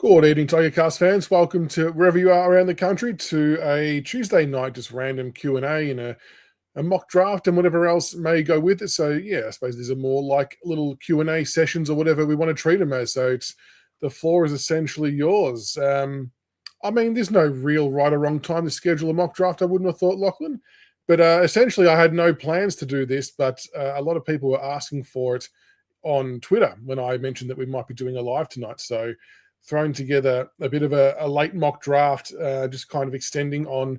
Good evening, Tigercast fans. Welcome to wherever you are around the country to a Tuesday night, just random Q&A and a mock draft and whatever else may go with it. So, yeah, I suppose these are more like little Q&A sessions or whatever we want to treat them as. So the floor is essentially yours. There's no real right or wrong time to schedule a mock draft, I wouldn't have thought, Lachlan. But essentially, I had no plans to do this, but a lot of people were asking for it on Twitter when I mentioned that we might be doing a live tonight. So thrown together a bit of a late mock draft, just kind of extending on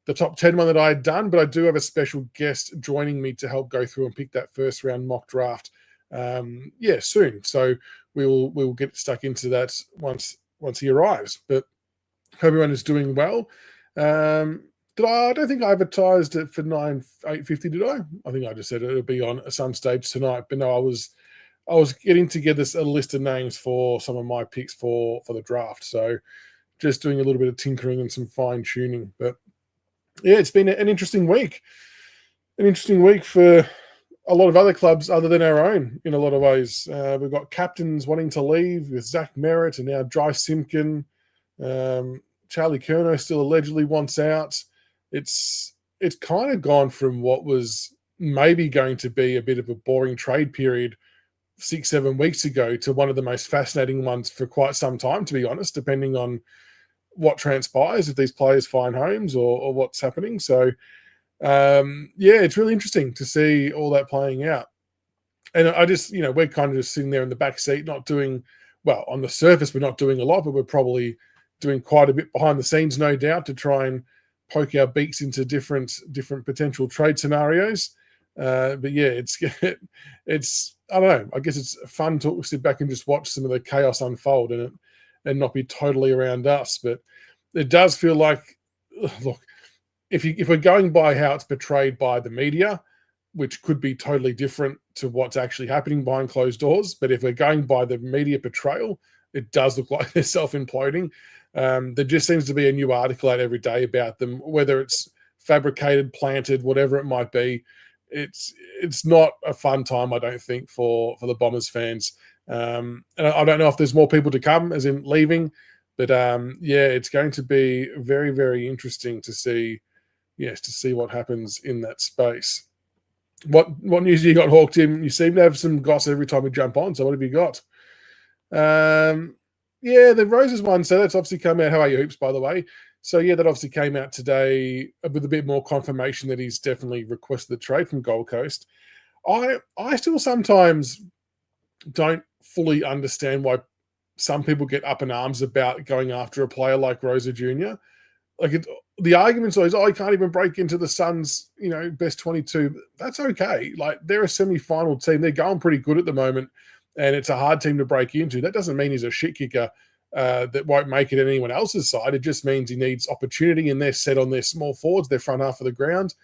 the top 10 one that I had done. But I do have a special guest joining me to help go through and pick that first round mock draft. Soon. So we will get stuck into that once he arrives. But hope everyone is doing well. I don't think I advertised it for 8:50, did I? I think I just said it'll be on at some stage tonight. But no, I was getting together a list of names for some of my picks for the draft. So just doing a little bit of tinkering and some fine tuning. But yeah, it's been an interesting week. An interesting week for a lot of other clubs other than our own in a lot of ways. We've got captains wanting to leave with Zach Merritt and now Dry Simpkin. Charlie Curnow still allegedly wants out. It's kind of gone from what was maybe going to be a bit of a boring trade period 6-7 weeks ago to one of the most fascinating ones for quite some time, to be honest, depending on what transpires, if these players find homes or what's happening. So, it's really interesting to see all that playing out. And I just, we're kind of just sitting there in the back seat, not doing, well, on the surface, we're not doing a lot, but we're probably doing quite a bit behind the scenes, no doubt, to try and poke our beaks into different potential trade scenarios. But yeah, it's I don't know. I guess it's fun to sit back and just watch some of the chaos unfold and not be totally around us. But it does feel like, look, if we're going by how it's portrayed by the media, which could be totally different to what's actually happening behind closed doors, but if we're going by the media portrayal, it does look like they're self-imploding. There just seems to be a new article out every day about them, whether it's fabricated, planted, whatever it might be. It's not a fun time, I don't think, for the Bombers fans. And I don't know if there's more people to come, as in leaving, but it's going to be very, very interesting to see what happens in that space. What news you got, Hawk Tim? You seem to have some gossip every time we jump on. So what have you got? The Rosas one. So that's obviously come out. How are you, Hoops, by the way? So, yeah, that obviously came out today with a bit more confirmation that he's definitely requested the trade from Gold Coast. I still sometimes don't fully understand why some people get up in arms about going after a player like Rosa Jr. The argument's always, he can't even break into the Suns, best 22. That's okay. Like, they're a semi-final team. They're going pretty good at the moment, and it's a hard team to break into. That doesn't mean he's a shit kicker that won't make it at anyone else's side. It just means he needs opportunity, and they're set on their small forwards, their front half of the ground,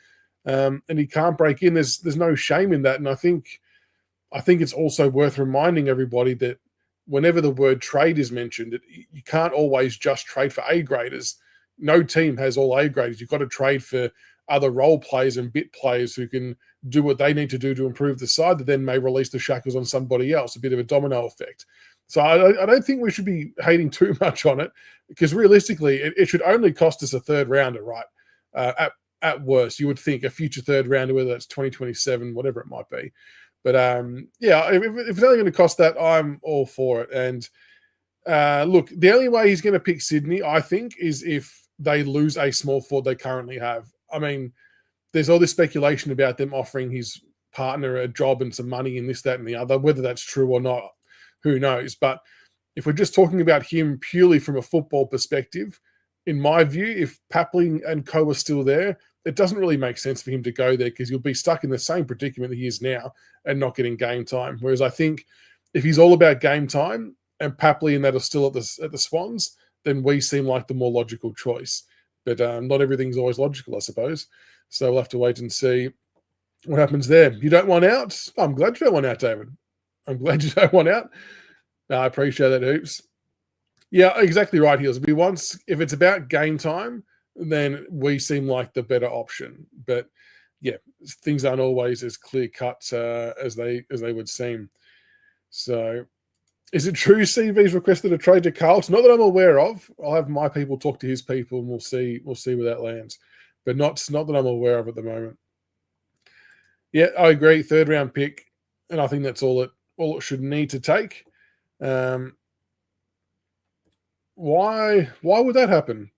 and he can't break in. There's no shame in that, and I think it's also worth reminding everybody that whenever the word trade is mentioned, you can't always just trade for A graders. No team has all A graders. You've got to trade for other role players and bit players who can do what they need to do to improve the side that then may release the shackles on somebody else, a bit of a domino effect. So I don't think we should be hating too much on it, because realistically, it should only cost us a third rounder, right? At worst, you would think a future third rounder, whether that's 2027, whatever it might be. But if it's only going to cost that, I'm all for it. And look, the only way he's going to pick Sydney, I think, is if they lose a small forward they currently have. I mean, there's all this speculation about them offering his partner a job and some money and this, that, and the other. Whether that's true or not, who knows? But if we're just talking about him purely from a football perspective, in my view, if Papley and co are still there, it doesn't really make sense for him to go there, because you'll be stuck in the same predicament that he is now and not getting game time. Whereas I think if he's all about game time and Papley and that are still at the Swans, then we seem like the more logical choice. But not everything's always logical, I suppose. So we'll have to wait and see what happens there. You don't want out? I'm glad you don't want out, David. I'm glad you don't want out. No, I appreciate that, Hoops. Yeah, exactly right, Heels. If it's about game time, then we seem like the better option. But yeah, things aren't always as clear cut as they would seem. So Is it true CV's requested a trade to Carlton? Not that I'm aware of. I'll have my people talk to his people, and we'll see where that lands. But not that I'm aware of at the moment. Yeah, I agree. Third round pick, and I think that's all it should need to take. Why would that happen?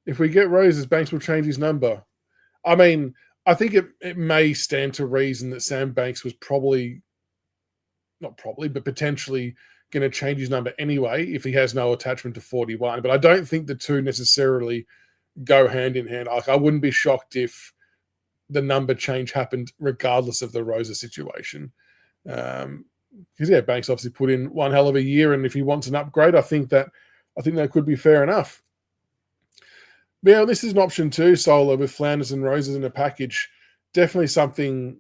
If we get Rosas, Banks will change his number. I mean, I think it may stand to reason that Sam Banks was potentially going to change his number anyway if he has no attachment to 41. But I don't think the two necessarily go hand in hand. Like, I wouldn't be shocked if the number change happened regardless of the Rosa situation. Because Banks obviously put in one hell of a year, and if he wants an upgrade, I think that could be fair enough. Yeah, this is an option too, Solar, with Flanders and Rosas in a package. Definitely something,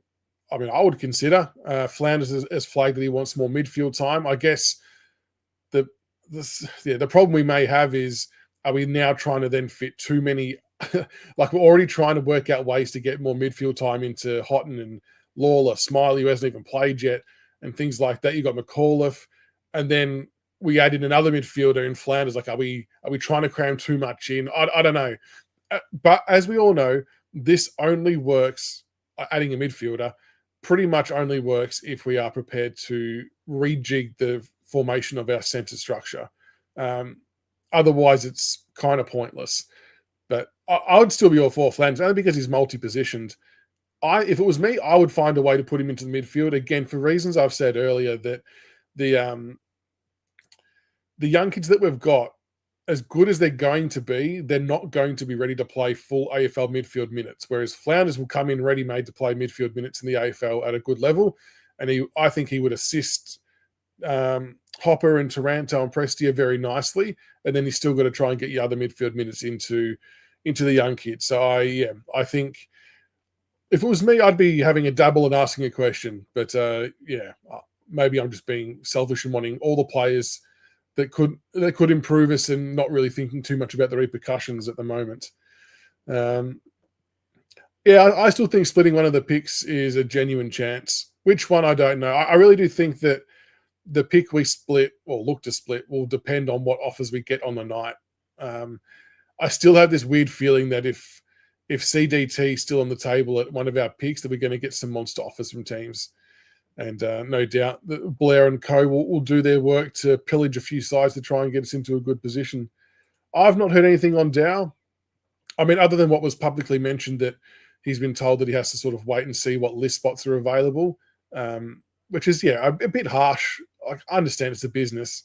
I mean, I would consider. Flanders has flagged that he wants more midfield time. I guess the problem we may have is, are we now trying to then fit too many? Like, we're already trying to work out ways to get more midfield time into Houghton and Lawler, Smiley, who hasn't even played yet, and things like that. You got McAuliffe, and then we add in another midfielder in Flanders. Like, are we trying to cram too much in? I don't know. But as we all know, this only works, adding a midfielder, pretty much only works if we are prepared to rejig the formation of our centre structure. Otherwise, it's kind of pointless. But I would still be all for Flanders, only because he's multi-positioned. If it was me, I would find a way to put him into the midfield, again, for reasons I've said earlier, that the young kids that we've got, as good as they're going to be, they're not going to be ready to play full AFL midfield minutes, whereas Flounders will come in ready-made to play midfield minutes in the AFL at a good level, and I think he would assist Hopper and Taranto and Prestia very nicely, and then he's still got to try and get your other midfield minutes into the young kids. So I think if it was me, I'd be having a dabble and asking a question, but maybe I'm just being selfish and wanting all the players that could improve us and not really thinking too much about the repercussions at the moment. I still think splitting one of the picks is a genuine chance. Which one, I don't know. I really do think that the pick we split or look to split will depend on what offers we get on the night. I still have this weird feeling that if CDT is still on the table at one of our picks, that we're going to get some monster offers from teams. And no doubt that Blair and co will do their work to pillage a few sides to try and get us into a good position. I've not heard anything on Dow. I mean, other than what was publicly mentioned, that he's been told that he has to sort of wait and see what list spots are available, which is, a bit harsh. I understand it's a business,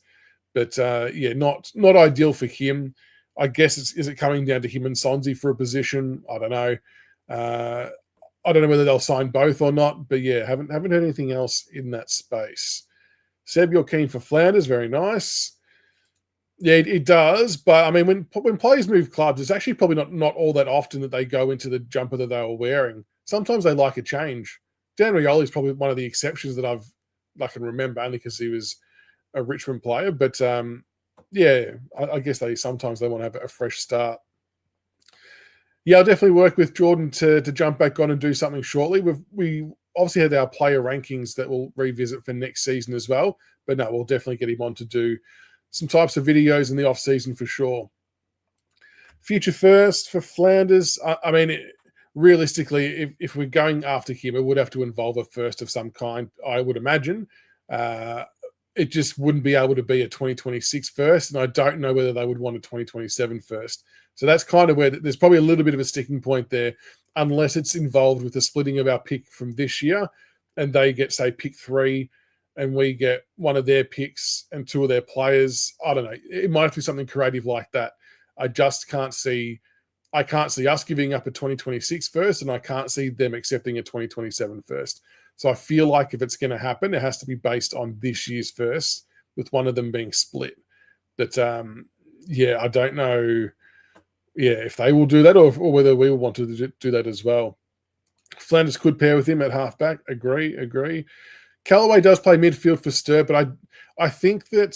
but not ideal for him. I guess is it coming down to him and Sonzi for a position? I don't know. I don't know whether they'll sign both or not, but haven't heard anything else in that space. Seb, you're keen for Flanders, very nice. Yeah, it does, but I mean, when players move clubs, it's actually probably not all that often that they go into the jumper that they were wearing. Sometimes they like a change. Dan Rioli is probably one of the exceptions that I can remember, only because he was a Richmond player. But I guess sometimes they want to have a fresh start. Yeah, I'll definitely work with Jordan to jump back on and do something shortly. We obviously had our player rankings that we'll revisit for next season as well. But no, we'll definitely get him on to do some types of videos in the off season for sure. Future first for Flanders. I mean, realistically, if we're going after him, it would have to involve a first of some kind, I would imagine. It just wouldn't be able to be a 2026 first, and I don't know whether they would want a 2027 first. So that's kind of where there's probably a little bit of a sticking point there, unless it's involved with the splitting of our pick from this year, and they get, say, pick 3, and we get one of their picks and 2 of their players. I don't know. It might have to be something creative like that. I just can't see us giving up a 2026 first, and I can't see them accepting a 2027 first. So I feel like if it's going to happen, it has to be based on this year's first, with one of them being split. But I don't know. If they will do that, or whether we will want to do that as well. Flanders could pair with him at halfback. Agree. Callaway does play midfield for Stir, but I think that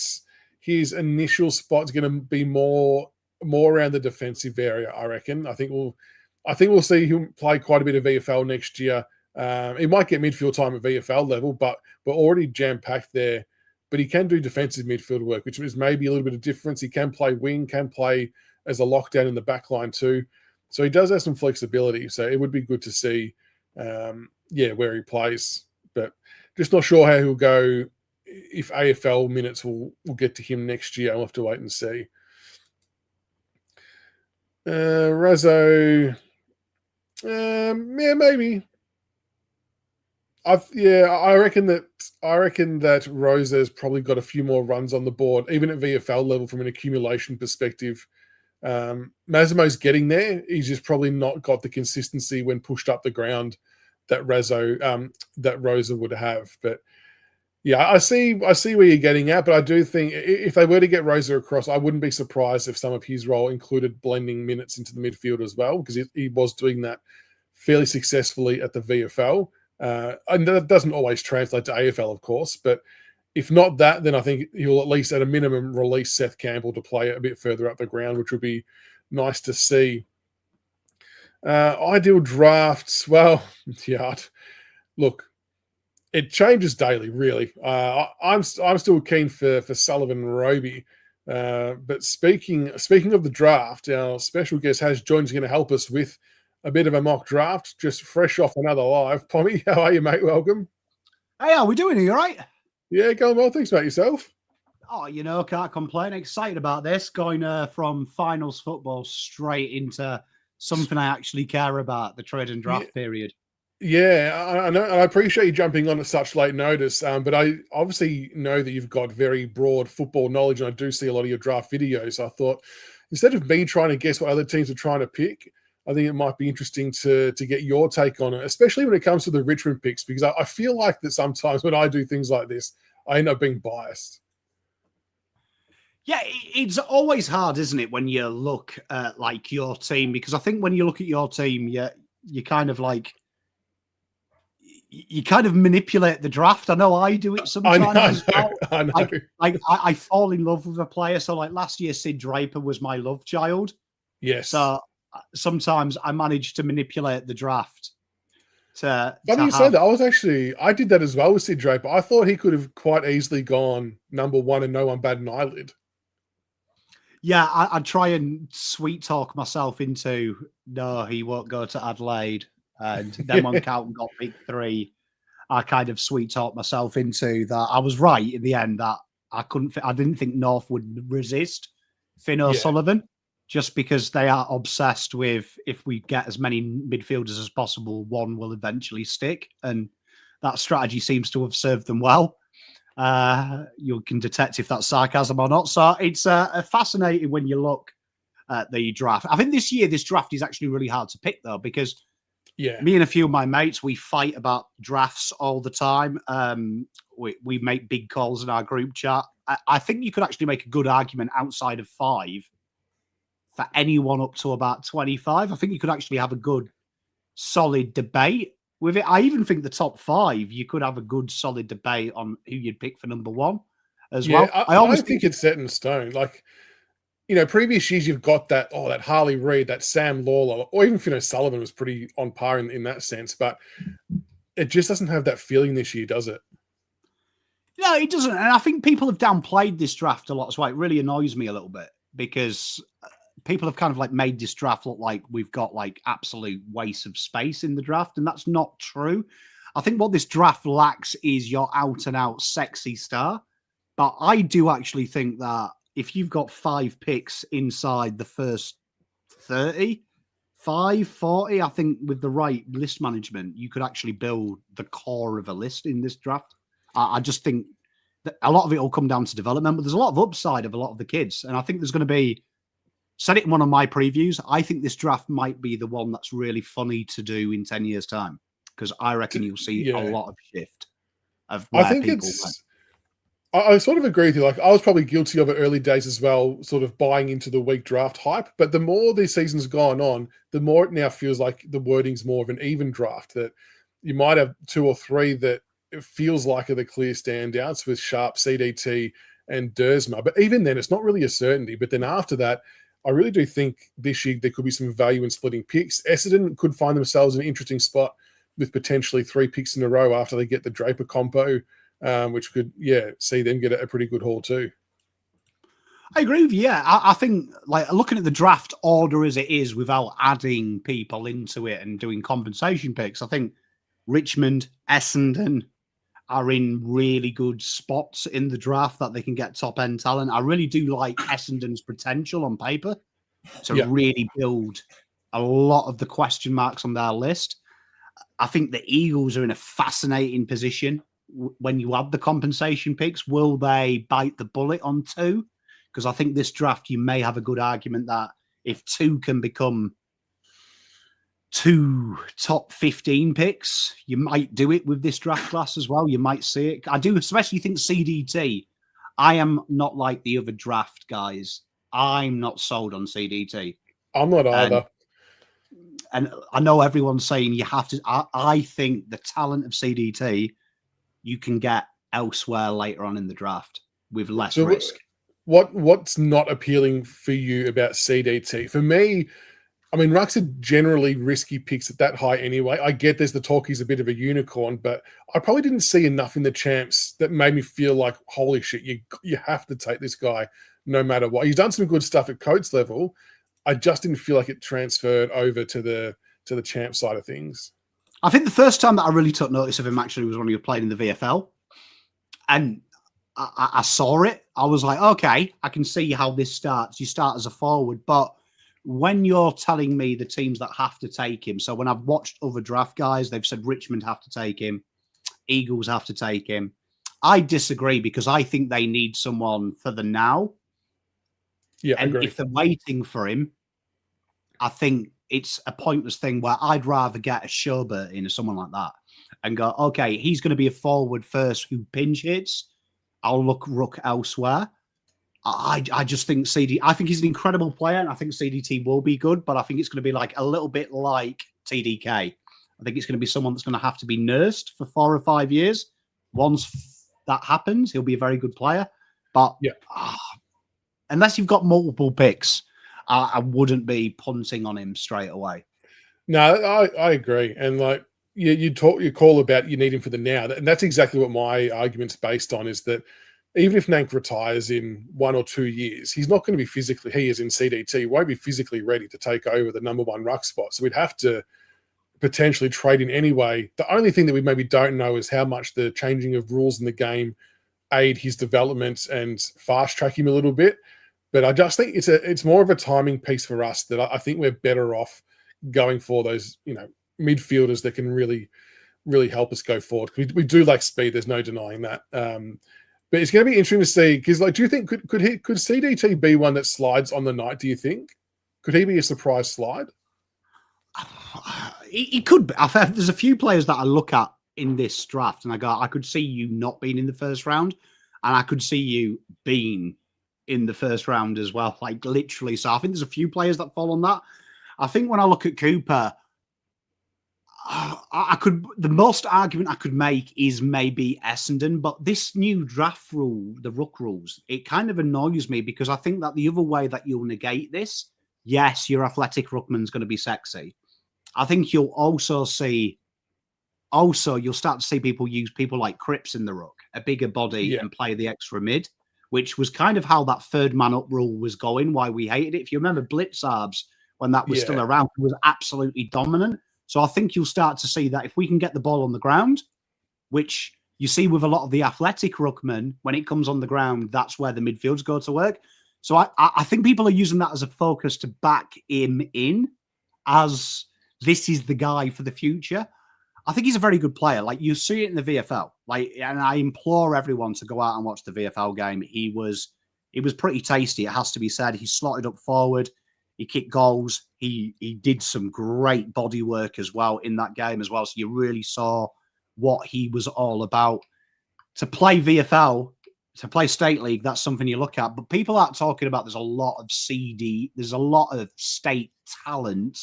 his initial spot is going to be more around the defensive area. I reckon. I think we'll see him play quite a bit of VFL next year. He might get midfield time at VFL level, but we're already jam packed there but he can do defensive midfield work, which is maybe a little bit of difference. He can play wing, can play as a lockdown in the back line too. So he does have some flexibility. So it would be good to see, where he plays. But just not sure how he'll go if AFL minutes will get to him next year. I'll have to wait and see. Razzo, maybe. I reckon that Rosas probably got a few more runs on the board, even at VFL level from an accumulation perspective. Massimo's getting there. He's just probably not got the consistency when pushed up the ground that Rosa would have. But yeah, I see where you're getting at, but I do think if they were to get Rosa across, I wouldn't be surprised if some of his role included blending minutes into the midfield as well, because he was doing that fairly successfully at the VFL. And that doesn't always translate to AFL, of course, but if not that, then I think he'll at least at a minimum release Seth Campbell to play a bit further up the ground, which would be nice to see. Ideal drafts, well, yeah, look, it changes daily, really. I'm still keen for Sullivan and Roby. But speaking of the draft, our special guest has joined us, going to help us with a bit of a mock draft, just fresh off another live. Pommy, how are you, mate? Welcome. Hey, how are we doing? Are you all right? Yeah, going well. Thanks, mate. Yourself? Oh, can't complain. Excited about this. Going from finals football straight into something I actually care about, the trade and draft period. Yeah, I know. I appreciate you jumping on at such late notice, but I obviously know that you've got very broad football knowledge, and I do see a lot of your draft videos. I thought, instead of me trying to guess what other teams are trying to pick, I think it might be interesting to get your take on it, especially when it comes to the Richmond picks, because I feel like that sometimes when I do things like this, I end up being biased. Yeah, it's always hard, isn't it, when you look at like your team? Because I think when you look at your team, you kind of like you kind of manipulate the draft. I know I do it sometimes. I know. I fall in love with a player. So like last year, Sid Draper was my love child. Yes. So sometimes I manage to manipulate the draft. Funny you say that. I did that as well with Sid Draper. I thought he could have quite easily gone number one and no one bat an eyelid. Yeah, I'd try and sweet talk myself into, no, he won't go to Adelaide. And then when Carlton got pick 3, I kind of sweet talked myself into that. I was right in the end that I didn't think North would resist Finn O'Sullivan, just because they are obsessed with, if we get as many midfielders as possible, one will eventually stick. And that strategy seems to have served them well. You can detect if that's sarcasm or not. So it's fascinating when you look at the draft. I think this year, this draft is actually really hard to pick, though, because me and a few of my mates, we fight about drafts all the time. We make big calls in our group chat. I think you could actually make a good argument outside of 5 for anyone up to about 25. I think you could actually have a good, solid debate with it. I even think the top 5, you could have a good, solid debate on who you'd pick for number 1 as well. I always think it's set in stone. Like, previous years you've got that Harley Reid, that Sam Lawler, or even Finn O'Sullivan was pretty on par in that sense, but it just doesn't have that feeling this year, does it? No, it doesn't. And I think people have downplayed this draft a lot. So it really annoys me a little bit, because people have kind of like made this draft look like we've got like absolute waste of space in the draft. And that's not true. I think what this draft lacks is your out and out sexy star. But I do actually think that if you've got 5 picks inside the first 30, 40, I think with the right list management, you could actually build the core of a list in this draft. I just think that a lot of it will come down to development, but there's a lot of upside of a lot of the kids. And I think there's going to be, said it in one of my previews, I think this draft might be the one that's really funny to do in 10 years' time, because I reckon you'll see a lot of shift of where I think people it's... went. I sort of agree with you. Like, I was probably guilty of it early days as well, sort of buying into the weak draft hype. But the more this season's gone on, the more it now feels like the wording's more of an even draft, that you might have 2 or 3 that it feels like are the clear standouts with Sharp, CDT, and Dersma. But even then, it's not really a certainty. But then after that, I really do think this year there could be some value in splitting picks. Essendon could find themselves in an interesting spot with potentially 3 picks in a row after they get the Draper compo which could, see them get a pretty good haul too. I agree with you. Yeah, I think like looking at the draft order as it is without adding people into it and doing compensation picks, I think Richmond, Essendon are in really good spots in the draft that they can get top end talent. I really do like Essendon's potential on paper to really build a lot of the question marks on their list. I think the Eagles are in a fascinating position when you add the compensation picks. Will they bite the bullet on 2? Because I think this draft, you may have a good argument that if 2 can become 2 top 15 picks, you might do it with this draft class as well. You might see it. I do especially think CDT. I am not like the other draft guys. I'm not sold on CDT. I'm not either. And I know everyone's saying you have to. I think the talent of CDT you can get elsewhere later on in the draft with less risk. What's not appealing for you about CDT? For me, I mean, Rucks are generally risky picks at that high anyway. I get there's the talk he's a bit of a unicorn, but I probably didn't see enough in the champs that made me feel like, holy shit, you have to take this guy no matter what. He's done some good stuff at coach level. I just didn't feel like it transferred over to the champ side of things. I think the first time that I really took notice of him actually was when he was playing in the VFL. And I saw it. I was like, okay, I can see how this starts. You start as a forward, but when you're telling me the teams that have to take him, so when I've watched other draft guys, they've said Richmond have to take him, Eagles have to take him. I disagree because I think they need someone for the now. Yeah, and if they're waiting for him, I think it's a pointless thing where I'd rather get a Sherbert in or someone like that and go, okay, he's going to be a forward first who pinch hits. I'll look Ruck elsewhere. I just think I think he's an incredible player, and I think CDT will be good, but I think it's going to be like a little bit like TDK. I think it's going to be someone that's going to have to be nursed for 4 or 5 years. Once that happens, he'll be a very good player. But unless you've got multiple picks, I wouldn't be punting on him straight away. No, I agree. And like you call about you need him for the now. And that's exactly what my argument's based on, is that even if Nank retires in 1 or 2 years, he's not going to be physically, he is in CDT, won't be physically ready to take over the number 1 ruck spot. So we'd have to potentially trade in anyway. The only thing that we maybe don't know is how much the changing of rules in the game aid his development and fast track him a little bit. But I just think it's more of a timing piece for us that I think we're better off going for those, midfielders that can really, really help us go forward. We do like speed. There's no denying that. But it's going to be interesting to see, because do you think could CDT be one that slides on the night? Do you think could he be a surprise slide? He could be. There's a few players that I look at in this draft, and I go, I could see you not being in the first round, and I could see you being in the first round as well, like literally. So I think there's a few players that fall on that. I think when I look at Cooper, the most argument I could make is maybe Essendon, but this new draft rule, the ruck rules, it kind of annoys me because I think that the other way that you'll negate this, yes, your athletic ruckman's going to be sexy. I think you'll also you'll start to see people use people like Cripps in the ruck, a bigger body, and play the extra mid, which was kind of how that third man up rule was going, why we hated it. If you remember Blitzarbs, when that was still around, it was absolutely dominant. So I think you'll start to see that if we can get the ball on the ground, which you see with a lot of the athletic ruckmen, when it comes on the ground, that's where the midfields go to work. So I think people are using that as a focus to back him in as this is the guy for the future. I think he's a very good player. Like, you see it in the VFL. And I implore everyone to go out and watch the VFL game. He was pretty tasty, it has to be said. He slotted up forward. He kicked goals. He did some great body work as well in that game as well. So you really saw what he was all about. To play VFL, to play State League, that's something you look at. But people aren't talking about there's a lot of state talent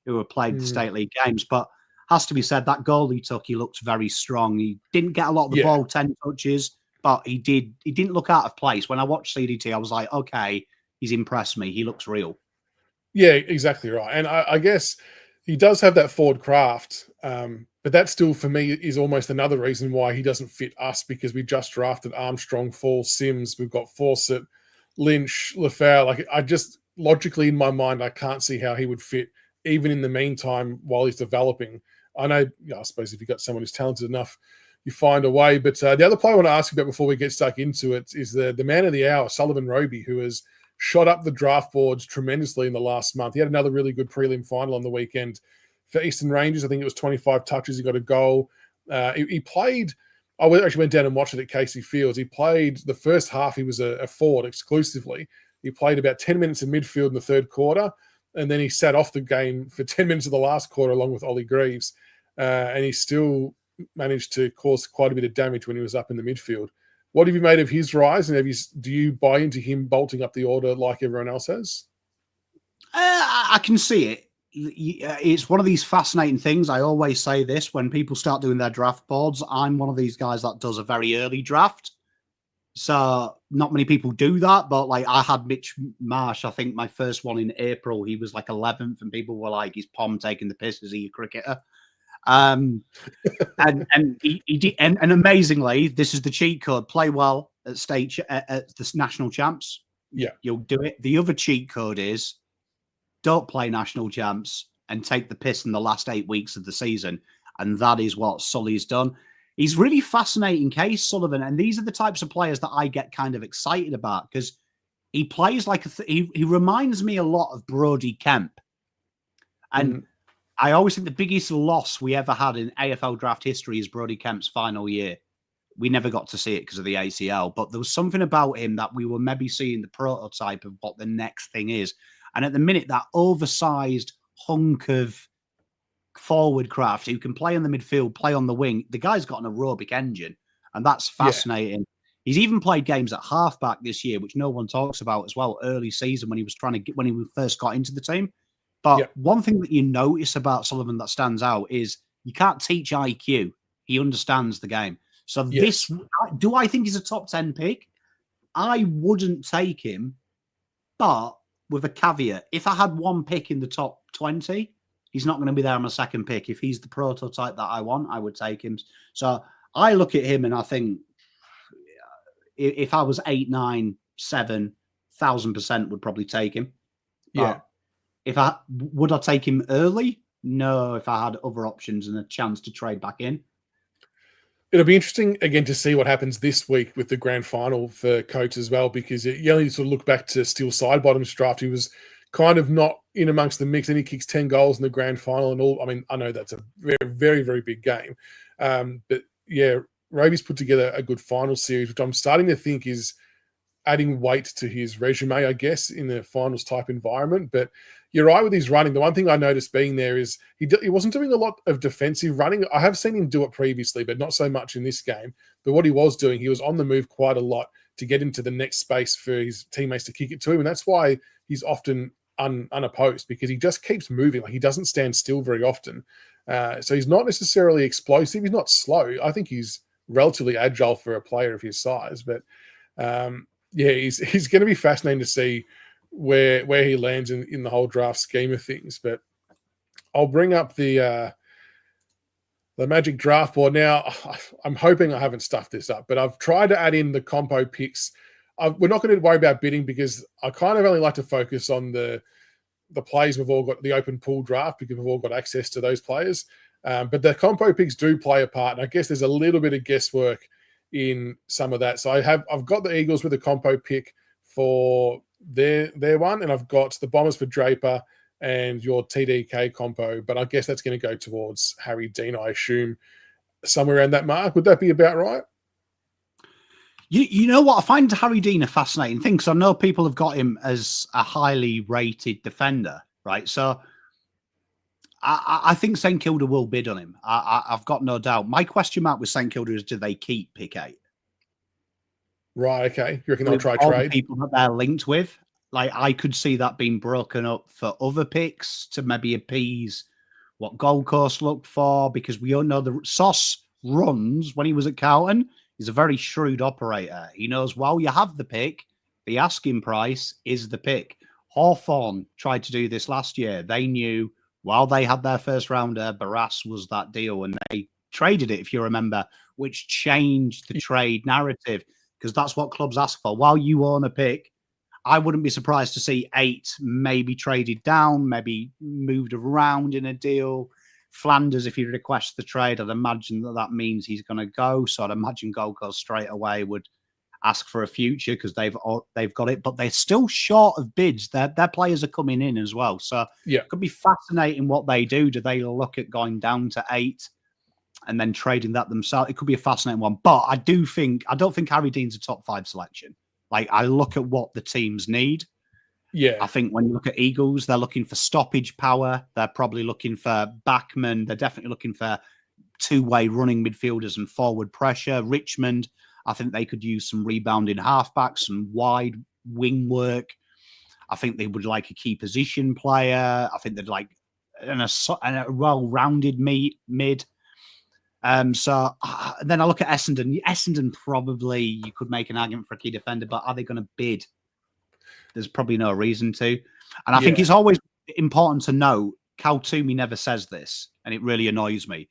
who have played the State League games. But has to be said, that goal he took, he looked very strong. He didn't get a lot of the ball, 10 touches, but he didn't look out of place. When I watched CDT, I was like, okay, he's impressed me. He looks real. Yeah, exactly right. And I guess He does have that forward craft, but that still, for me, is almost another reason why he doesn't fit us, because we just drafted Armstrong, Fall, Sims. We've got Fawcett, Lynch, Lafau. Like, I just, logically in my mind, I can't see how he would fit, even in the meantime, while he's developing. I know, I suppose if you've got someone who's talented enough, you find a way. But the other player I want to ask you about before we get stuck into it is the man of the hour, Sullivan Roby, who has shot up the draft boards tremendously in the last month. He had another really good prelim final on the weekend for Eastern Rangers. I think it was 25 touches. He got a goal. He played, I actually went down and watched it at Casey Fields. He played the first half. He was a forward exclusively. He played about 10 minutes in midfield in the third quarter, and then he sat off the game for 10 minutes of the last quarter along with Ollie Greaves. And he still managed to cause quite a bit of damage when he was up in the midfield. What have you made of his rise, and do you buy into him bolting up the order like everyone else has? I can see it. It's one of these fascinating things. I always say this when people start doing their draft boards. I'm one of these guys that does a very early draft. So not many people do that, but like I had Mitch Marsh, I think my first one in April, he was like 11th, and people were like, "Is Pom taking the piss? Is he a cricketer?" And he did, and amazingly, this is the cheat code: play well at the national champs. Yeah, you'll do it. The other cheat code is don't play national champs and take the piss in the last 8 weeks of the season, and that is what Sully's done. He's really fascinating case, Sullivan, and these are the types of players that I get kind of excited about because he plays like he reminds me a lot of Brodie Kemp, and I always think the biggest loss we ever had in AFL draft history is Brodie Kemp's final year. We never got to see it because of the ACL, but there was something about him that we were maybe seeing the prototype of what the next thing is. And at the minute, that oversized hunk of forward craft who can play in the midfield, play on the wing, the guy's got an aerobic engine, and that's fascinating. Yeah. He's even played games at halfback this year, which no one talks about as well, early season when he was when he first got into the team. But one thing that you notice about Sullivan that stands out is you can't teach IQ. He understands the game. So this, do I think he's a top 10 pick? I wouldn't take him, but with a caveat. If I had one pick in the top 20, he's not going to be there on my second pick. If he's the prototype that I want, I would take him. So I look at him and I think if I was 8, 9, 7, 1,000% would probably take him. But would I take him early? No, if I had other options and a chance to trade back in. It'll be interesting, again, to see what happens this week with the grand final for Coates as well, because you only sort of look back to Steele Sidebottom's draft. He was kind of not in amongst the mix, and he kicks 10 goals in the grand final and all. I mean, I know that's a very, very, very big game. But, yeah, Roby's put together a good final series, which I'm starting to think is adding weight to his resume, I guess, in the finals type environment. But you're right with his running. The one thing I noticed being there is he wasn't doing a lot of defensive running. I have seen him do it previously, but not so much in this game. But what he was doing, he was on the move quite a lot to get into the next space for his teammates to kick it to him. And that's why he's often unopposed, because he just keeps moving. Like, he doesn't stand still very often. So he's not necessarily explosive. He's not slow. I think he's relatively agile for a player of his size. But he's going to be fascinating to see where he lands in the whole draft scheme of things. But I'll bring up the Magic draft board now. I'm hoping I haven't stuffed this up, but I've tried to add in the compo picks. We're not going to worry about bidding because I kind of only like to focus on the players we've all got, the open pool draft, because we've all got access to those players. But the compo picks do play a part, and I guess there's a little bit of guesswork in some of that. So I've got the Eagles with a compo pick for their one, and I've got the Bombers for Draper and your TDK compo, but I guess that's going to go towards Harry Dean, I assume, somewhere around that mark. Would that be about right? You know what? I find Harry Dean a fascinating thing, because I know people have got him as a highly rated defender, right? So I think St Kilda will bid on him. I've got no doubt. My question mark with St Kilda is, do they keep pick 8? Right, okay. You reckon they'll try all trade? The people that they're linked with. Like, I could see that being broken up for other picks to maybe appease what Gold Coast looked for, because we all know the Sauce runs when he was at Carlton. He's a very shrewd operator. He knows, while you have the pick, the asking price is the pick. Hawthorn tried to do this last year. They knew while they had their first rounder, Barras was that deal, and they traded it, if you remember, which changed the trade narrative, because that's what clubs ask for. While you own a pick, I wouldn't be surprised to see 8 maybe traded down, maybe moved around in a deal. Flanders, if he requests the trade, I'd imagine that means he's going to go. So I'd imagine Gold Coast straight away would ask for a future because they've got it, but they're still short of bids. Their players are coming in as well. So it could be fascinating what they do. Do they look at going down to 8 and then trading that themselves? It could be a fascinating one. But I don't think Harry Dean's a top 5 selection. Like, I look at what the teams need. Yeah. I think when you look at Eagles, they're looking for stoppage power. They're probably looking for backmen. They're definitely looking for two-way running midfielders and forward pressure. Richmond, I think they could use some rebounding halfbacks, some wide wing work. I think they would like a key position player. I think they'd like a well-rounded mid. So then I look at Essendon. Essendon probably, you could make an argument for a key defender, but are they going to bid? There's probably no reason to. And I think it's always important to know, Cal Toomey never says this, and it really annoys me.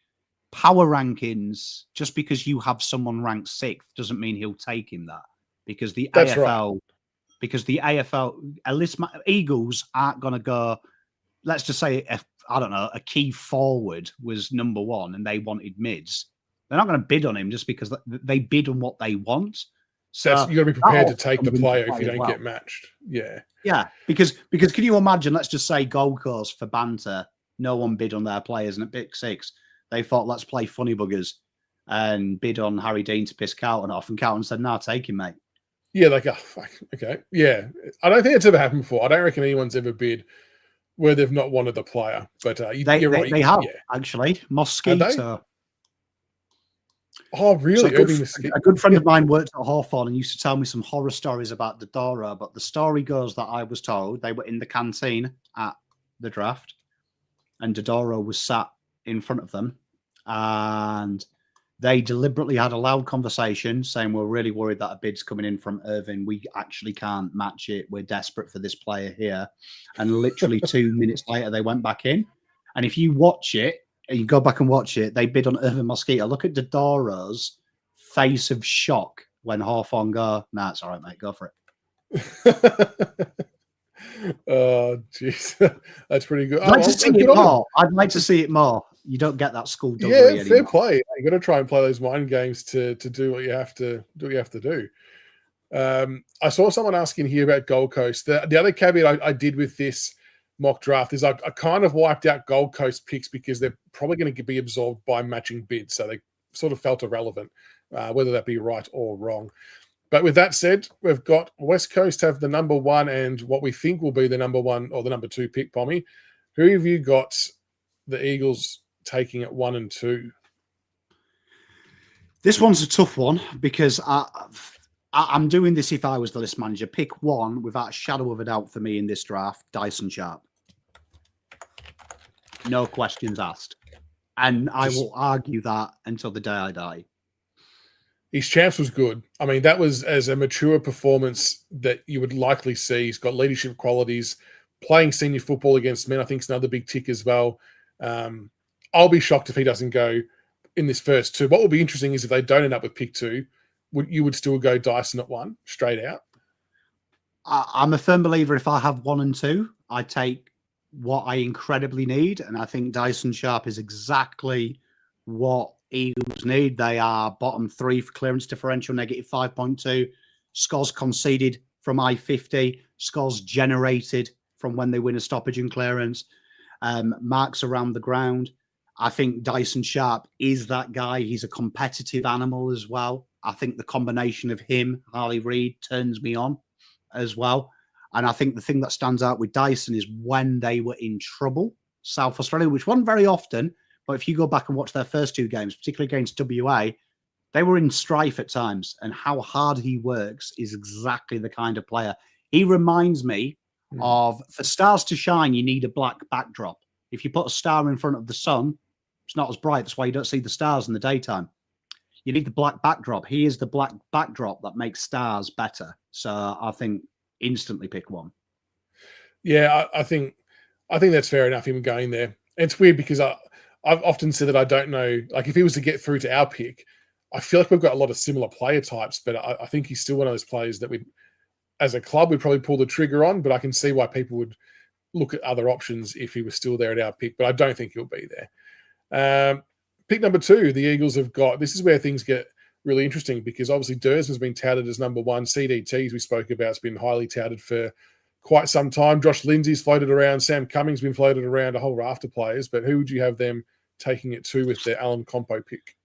Power rankings, just because you have someone ranked 6th doesn't mean he'll take him that. Because the AFL, at least Eagles aren't going to go, let's just say, a key forward was number 1 and they wanted mids. They're not going to bid on him just because they bid on what they want. So you got to be prepared to take the player if you don't get matched. Yeah. Yeah. Because can you imagine, let's just say Gold Coast for banter, no one bid on their players, and at pick 6, they thought, let's play funny buggers and bid on Harry Dean to piss Carlton off, and Carlton said, no, take him, mate. Yeah, like, oh, fuck, okay. Yeah. I don't think it's ever happened before. I don't reckon anyone's ever bid where they've not wanted the player. But you're right. They have, actually. Mosquito. Oh, really? So a good friend of mine worked at Hawthorn and used to tell me some horror stories about Dodoro, but the story goes that I was told they were in the canteen at the draft and Dodoro was sat in front of them and they deliberately had a loud conversation saying, we're really worried that a bid's coming in from Irving. We actually can't match it. We're desperate for this player here. And literally 2 minutes later, they went back in. And if you watch it, and you go back and watch it, they bid on Irving Mosquito. Look at Dodoro's face of shock when Hawthorn go, nah, it's all right, mate, go for it. Oh, jeez. That's pretty good. I'd like to see it more. I'd like to see it more. You don't get that school doggery anymore. Fair play. You got to try and play those mind games to do what you have to do. I saw someone asking here about Gold Coast. The other caveat I did with this mock draft is I kind of wiped out Gold Coast picks because they're probably going to be absorbed by matching bids. So they sort of felt irrelevant, whether that be right or wrong. But with that said, we've got West Coast have the number 1 and what we think will be the number 1 or the number 2 pick, Pommy. Who have you got the Eagles taking at 1 and 2? This one's a tough one because I'm doing this if I was the list manager. Pick 1 without a shadow of a doubt for me in this draft, Dyson Sharp. No questions asked. And I will argue that until the day I die. His champs was good. I mean, that was as a mature performance that you would likely see. He's got leadership qualities. Playing senior football against men, I think, is another big tick as well. I'll be shocked if he doesn't go in this first 2. What will be interesting is if they don't end up with pick 2, you would still go Dyson at 1 straight out? I'm a firm believer if I have 1 and 2, I take what I incredibly need. And I think Dyson Sharp is exactly what Eagles need. They are bottom 3 for clearance differential, negative 5.2. Scores conceded from I-50. Scores generated from when they win a stoppage and clearance. Marks around the ground. I think Dyson Sharp is that guy. He's a competitive animal as well. I think the combination of him, Harley Reid, turns me on as well. And I think the thing that stands out with Dyson is when they were in trouble, South Australia, which wasn't very often, but if you go back and watch their first 2 games, particularly against WA, they were in strife at times. And how hard he works is exactly the kind of player. He reminds me of, for stars to shine, you need a black backdrop. If you put a star in front of the sun, it's not as bright. That's why you don't see the stars in the daytime. You need the black backdrop. He is the black backdrop that makes stars better. So I think instantly pick 1. Yeah, I think that's fair enough, him going there. it's weird because I've often said that I don't know, like if he was to get through to our pick, I feel like we've got a lot of similar player types, but I think he's still one of those players that we, as a club, we'd probably pull the trigger on, but I can see why people would look at other options if he was still there at our pick, but I don't think he'll be there. Pick number 2, the Eagles have got, this is where things get really interesting because obviously Dursman's been touted as number 1. CDT, as we spoke about, has been highly touted for quite some time. Josh Lindsay's floated around. Sam Cummings been floated around, a whole raft of players, but who would you have them taking it to with their Alan Compo pick?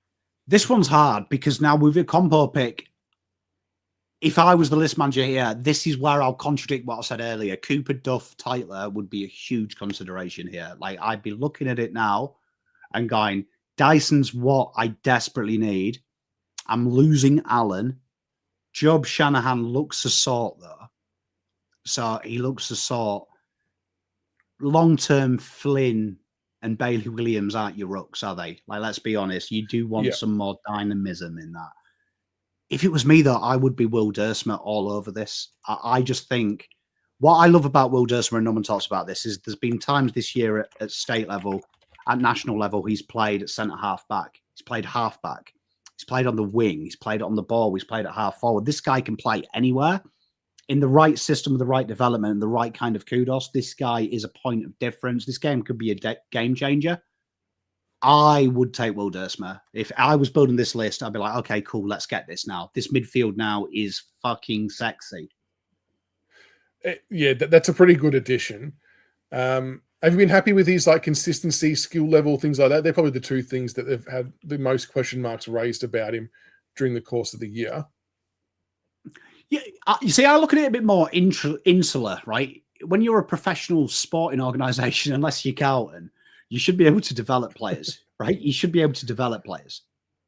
This one's hard because now with your Compo pick, if I was the list manager here, this is where I'll contradict what I said earlier. Cooper, Duff, Tytler would be a huge consideration here. Like, I'd be looking at it now and going, Dyson's what I desperately need. I'm losing Allen. Job Shanahan looks a sort, though. So he looks a sort. Long-term, Flynn and Bailey Williams aren't your rucks, are they? Like, let's be honest. You do want some more dynamism in that. If it was me, though, I would be Will Dursma all over this. I just think what I love about Will Dursma, and no one talks about this, is there's been times this year at state level, at national level, he's played at centre half back. He's played half back. He's played on the wing. He's played on the ball. He's played at half forward. This guy can play anywhere. In the right system, with the right development, and the right kind of kudos, this guy is a point of difference. This game could be a game changer. I would take Will Dursma. If I was building this list, I'd be like, okay, cool, let's get this now. This midfield now is fucking sexy. Yeah, that's a pretty good addition. Have you been happy with his like consistency, skill level, things like that? They're probably the 2 things that they've had the most question marks raised about him during the course of the year. Yeah, you see, I look at it a bit more insular, right? When you're a professional sporting organisation, unless you're Carlton, you should be able to develop players, right? You should be able to develop players,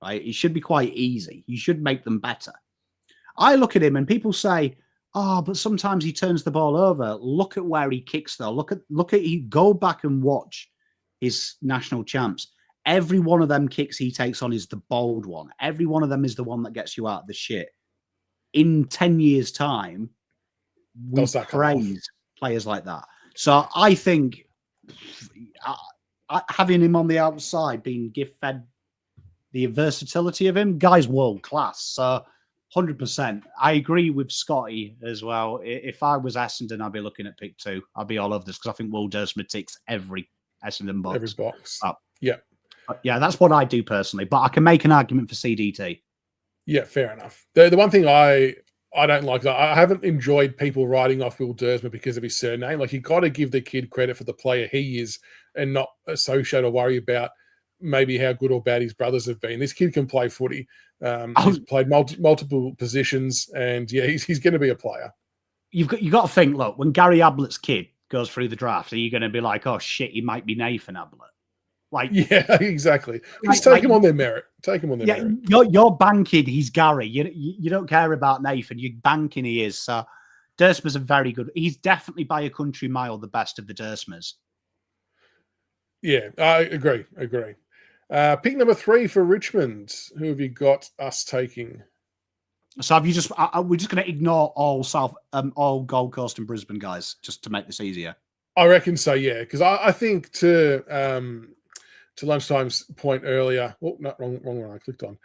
right? It should be quite easy. You should make them better. I look at him and people say, oh, but sometimes he turns the ball over. Look at where he kicks, though. Look at he go back and watch his national champs. Every one of them kicks he takes on is the bold one. Every one of them is the one that gets you out of the shit. In 10 years' time, we praise players like that. So I think having him on the outside, being gift-fed the versatility of him, guy's world-class. So 100%. I agree with Scotty as well. If I was Essendon, I'd be looking at pick 2. I'd be all over this because I think Will Dursma ticks every Essendon box. Every box. Up. Yeah. Yeah, that's what I do personally. But I can make an argument for CDT. Yeah, fair enough. The one thing I don't like, I haven't enjoyed people writing off Will Dursma because of his surname. Like, you got to give the kid credit for the player he is and not associate or worry about maybe how good or bad his brothers have been. This kid can play footy. He's played multiple positions, and yeah, he's going to be a player. You've got to think, look, when Gary Ablett's kid goes through the draft, are you going to be like, oh shit, he might be Nathan Ablett? Like, yeah, exactly. Just take him on their merit. Take him on their merit. You're banking he's Gary. You don't care about Nathan. You're banking he is. So Dursma's a very good. He's definitely by a country mile the best of the Dursmas. Yeah, I agree. Pick number 3 for Richmond. Who have you got us taking? So have you just? We're just going to ignore all Gold Coast and Brisbane guys, just to make this easier. I reckon so. Yeah, because I think to Lunchtime's point earlier, wrong one I clicked on,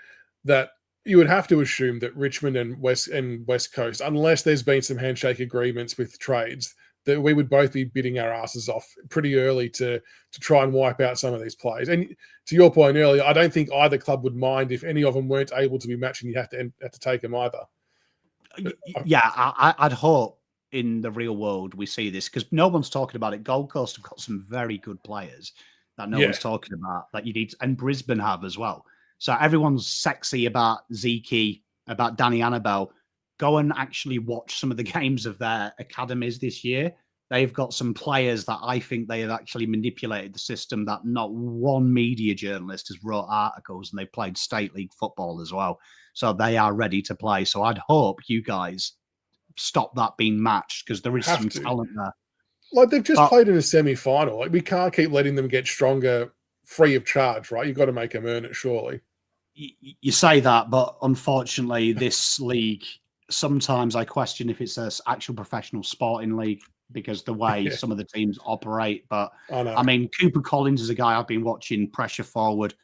that you would have to assume that Richmond and West Coast, unless there's been some handshake agreements with trades, that we would both be bidding our asses off pretty early to try and wipe out some of these players. And to your point earlier, I don't think either club would mind if any of them weren't able to be matched and you have to take them either. Yeah, I'd hope in the real world we see this because no one's talking about it. Gold Coast have got some very good players that no one's talking about that you need, and Brisbane have as well. So everyone's sexy about Zeke, about Danny Annabelle. Go and actually watch some of the games of their academies this year. They've got some players that I think they have actually manipulated the system that not one media journalist has wrote articles, and they played state league football as well. So they are ready to play. So I'd hope you guys stop that being matched because there is some talent there. Like, they've just played in a semi-final. Like, we can't keep letting them get stronger free of charge, right? You've got to make them earn it, surely. You say that, but unfortunately, this league, sometimes I question if it's an actual professional sporting league. because the way some of the teams operate. But I I mean, Cooper Collins is a guy I've been watching pressure forward.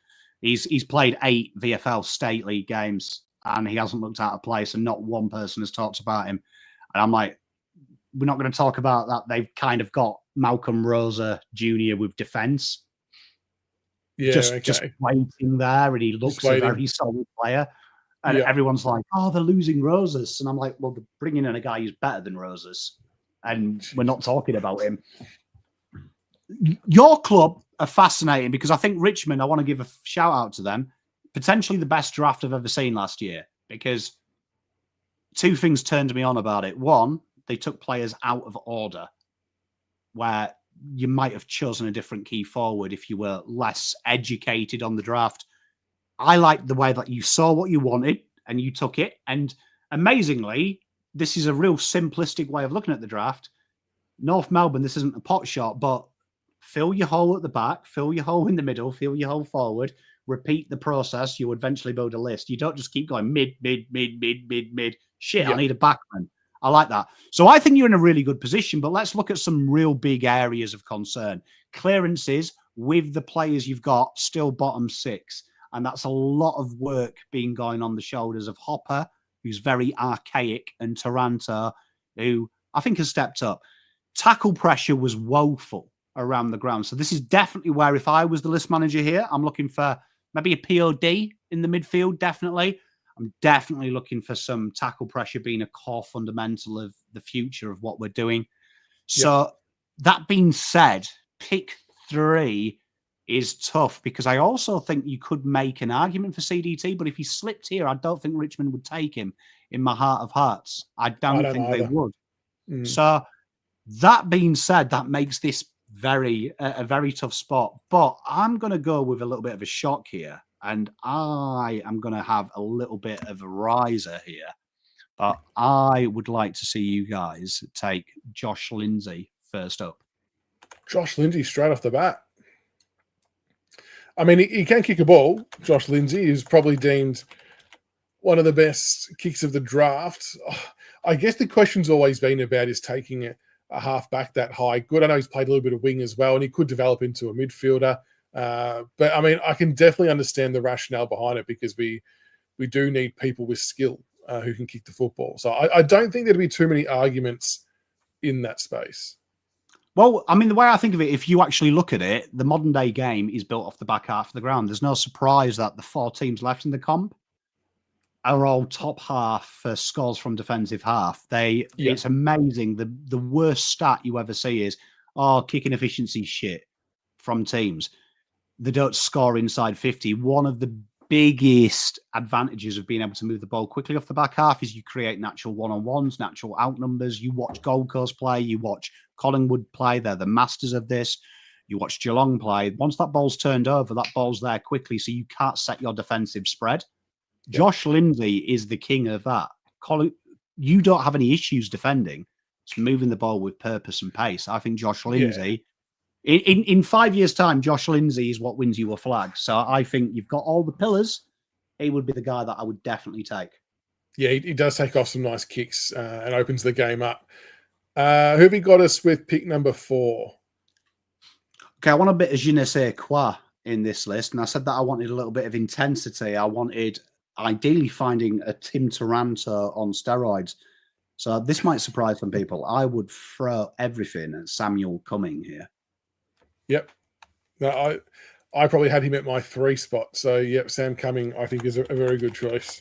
He's played 8 VFL State League games and he hasn't looked out of place, and not one person has talked about him. And I'm like, we're not going to talk about that. They've kind of got Malcolm Rosa Jr. with defence. Yeah, just waiting there, and he looks a very solid player. And everyone's like, oh, they're losing Rosas. And I'm like, well, they're bringing in a guy who's better than Rosas. And we're not talking about him. Your club are fascinating because I think Richmond, I want to give a shout out to them, potentially the best draft I've ever seen last year, because 2 things turned me on about it. One, they took players out of order where you might have chosen a different key forward if you were less educated on the draft. I liked the way that you saw what you wanted and you took it. And amazingly, this is a real simplistic way of looking at the draft. North Melbourne, this isn't a pot shot, but fill your hole at the back, fill your hole in the middle, fill your hole forward, repeat the process. You eventually build a list. You don't just keep going mid. Shit, I need a backman. I like that. So I think you're in a really good position, but let's look at some real big areas of concern. Clearances with the players you've got, still bottom 6. And that's a lot of work being going on the shoulders of Hopper, who's very archaic, and Taranto, who I think has stepped up. Tackle pressure was woeful around the ground. So this is definitely where, if I was the list manager here, I'm looking for maybe a POD in the midfield, definitely. I'm definitely looking for some tackle pressure being a core fundamental of the future of what we're doing. So that being said, pick 3 is tough because I also think you could make an argument for CDT, but if he slipped here, I don't think Richmond would take him in my heart of hearts. I don't think they would. So that being said, that makes this a very tough spot, but I'm going to go with a little bit of a shock here. And I am going to have a little bit of a riser here. But I would like to see you guys take Josh Lindsay first up. Josh Lindsay straight off the bat. I mean, he can kick a ball. Josh Lindsay is probably deemed one of the best kicks of the draft. I guess the question's always been about is taking a half-back that high. Good, I know he's played a little bit of wing as well, and he could develop into a midfielder. But I mean, I can definitely understand the rationale behind it because we do need people with skill who can kick the football. So I don't think there'd be too many arguments in that space. Well, I mean, the way I think of it, if you actually look at it, the modern day game is built off the back half of the ground. There's no surprise that the 4 teams left in the comp are all top half for scores from defensive half. It's amazing. The worst stat you ever see is, kicking efficiency shit from teams. They don't score inside 50. One of the biggest advantages of being able to move the ball quickly off the back half is you create natural one-on-ones, natural outnumbers. You watch Gold Coast play, you watch Collingwood play. They're the masters of this. You watch Geelong play. Once that ball's turned over, that ball's there quickly, so you can't set your defensive spread. Yep. Josh Lindsay is the king of that. You don't have any issues defending. It's moving the ball with purpose and pace. I think Josh Lindsay... In 5 years' time, Josh Lindsay is what wins you a flag. So I think you've got all the pillars. He would be the guy that I would definitely take. Yeah, he does take off some nice kicks and opens the game up. Who have you got us with pick number 4? Okay, I want a bit of je ne sais quoi in this list. And I said that I wanted a little bit of intensity. I wanted, ideally, finding a Tim Taranto on steroids. So this might surprise some people. I would throw everything at Samuel Cumming here. Yep. No, I probably had him at my 3 spot. So, yep, Sam Cumming, I think, is a very good choice.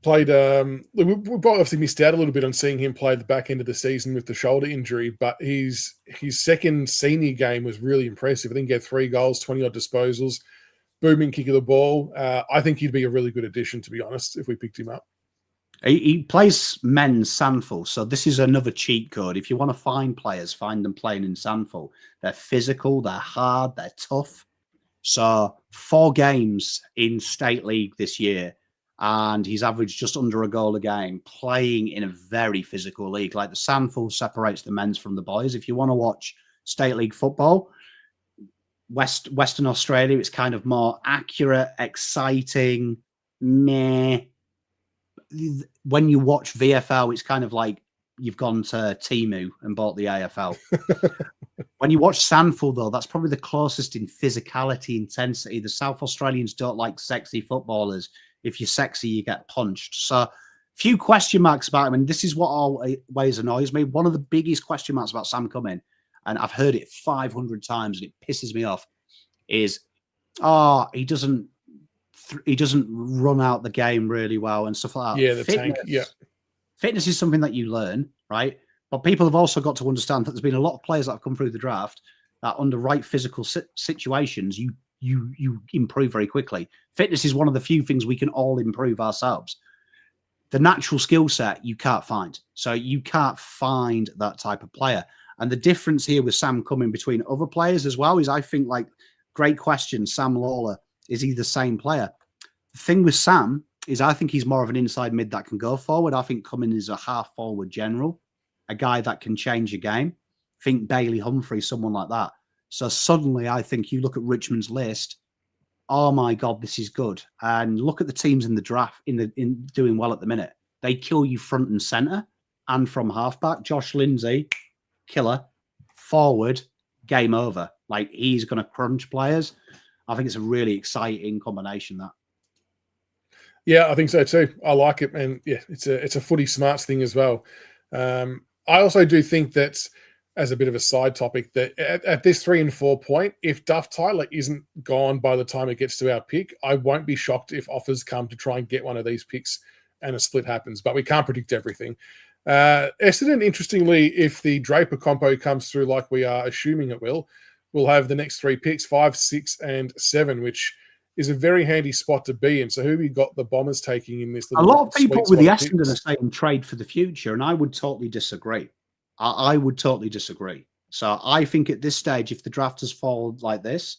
Played, we obviously missed out a little bit on seeing him play the back end of the season with the shoulder injury, but his second senior game was really impressive. I think he had 3 goals, 20-odd disposals, booming kick of the ball. I think he'd be a really good addition, to be honest, if we picked him up. He plays men's Sandful, so this is another cheat code. If you want to find players, find them playing in Sandful. They're physical, they're hard, they're tough. So 4 games in State League this year, and he's averaged just under a goal a game, playing in a very physical league. Like the Sandful separates the men's from the boys. If you want to watch State League football, Western Australia, it's kind of more accurate, exciting, meh. When you watch VFL, it's kind of like you've gone to Temu and bought the AFL. When you watch Sandford, though, that's probably the closest in physicality, intensity. The South Australians don't like sexy footballers. If you're sexy, you get punched. So few question marks about him, and this is what always annoys me. One of the biggest question marks about Sam Cumming, and I've heard it 500 times, and it pisses me off, is, he doesn't run out the game really well and stuff like that. Yeah, the tank. Yeah. Fitness is something that you learn, right? But people have also got to understand that there's been a lot of players that have come through the draft that under right physical situations, you improve very quickly. Fitness is one of the few things we can all improve ourselves. The natural skill set you can't find. So you can't find that type of player. And the difference here with Sam Cumming between other players as well is, I think, like, great question, Sam Lawler, is he the same player? The thing with Sam is I think he's more of an inside mid that can go forward. I think Cumming is a half forward general, a guy that can change a game. Think Bailey Humphrey, someone like that. So suddenly I think you look at Richmond's list, oh my God, this is good. And look at the teams in the draft in doing well at the minute. They kill you front and centre and from halfback. Josh Lindsay, killer. Forward, game over. Like, he's going to crunch players. I think it's a really exciting combination, that. Yeah, I think so too. I like it, and yeah, it's a footy smarts thing as well. I also do think that, as a bit of a side topic, that at this 3 and 4 point, if Duff Tyler isn't gone by the time it gets to our pick, I won't be shocked if offers come to try and get one of these picks and a split happens. But we can't predict everything. Essendon, interestingly, if the Draper compo comes through like we are assuming it will, we'll have the next 3 picks, 5, 6, and 7, which is a very handy spot to be in. So who have you got the Bombers taking in this? A lot of people with the Essendon are saying trade for the future, and I would totally disagree. I would totally disagree. So I think at this stage, if the draft has fallen like this,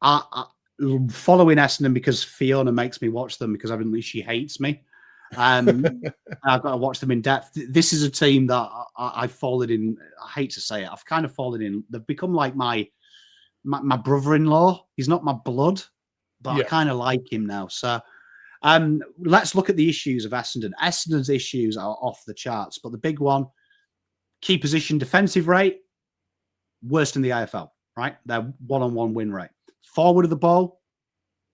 following Essendon because Fiona makes me watch them because evidently she hates me. I've got to watch them in depth. This is a team that I've fallen in. I hate to say it. I've kind of fallen in. They've become like my brother-in-law. He's not my blood, but I kind of like him now. So let's look at the issues of Essendon. Essendon's issues are off the charts, but the big one, key position defensive rate, worst in the AFL, right? Their one-on-one win rate. Forward of the ball,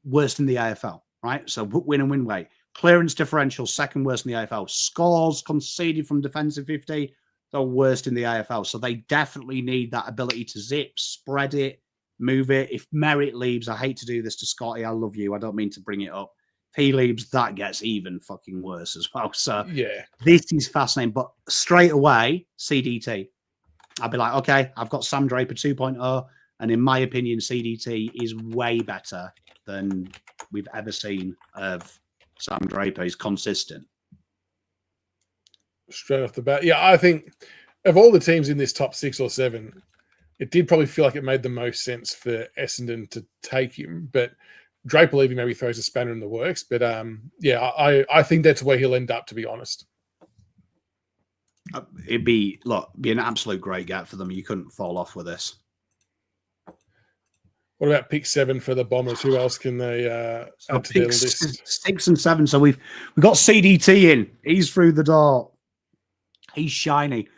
worst in the AFL, right? So win and win rate. Clearance differential, second worst in the AFL. Scores conceded from defensive 50, the worst in the AFL. So they definitely need that ability to zip, spread it, move it. If Merritt leaves, I hate to do this to Scotty, I love you, I don't mean to bring it up. If he leaves, that gets even fucking worse as well. So yeah, this is fascinating. But straight away, CDT. I'll be like, okay, I've got Sam Draper 2.0. And in my opinion, CDT is way better than we've ever seen of Sam Draper. He's consistent. Straight off the bat. Yeah, I think of all the teams in this top 6 or 7, it did probably feel like it made the most sense for Essendon to take him. But Draper leaving maybe throws a spanner in the works. But yeah, I think that's where he'll end up, to be honest. It'd be an absolute great get for them. You couldn't fall off with this. What about pick 7 for the Bombers? Who else can they add to their list? 6 and 7. So we've got CDT in. He's through the door. He's shiny.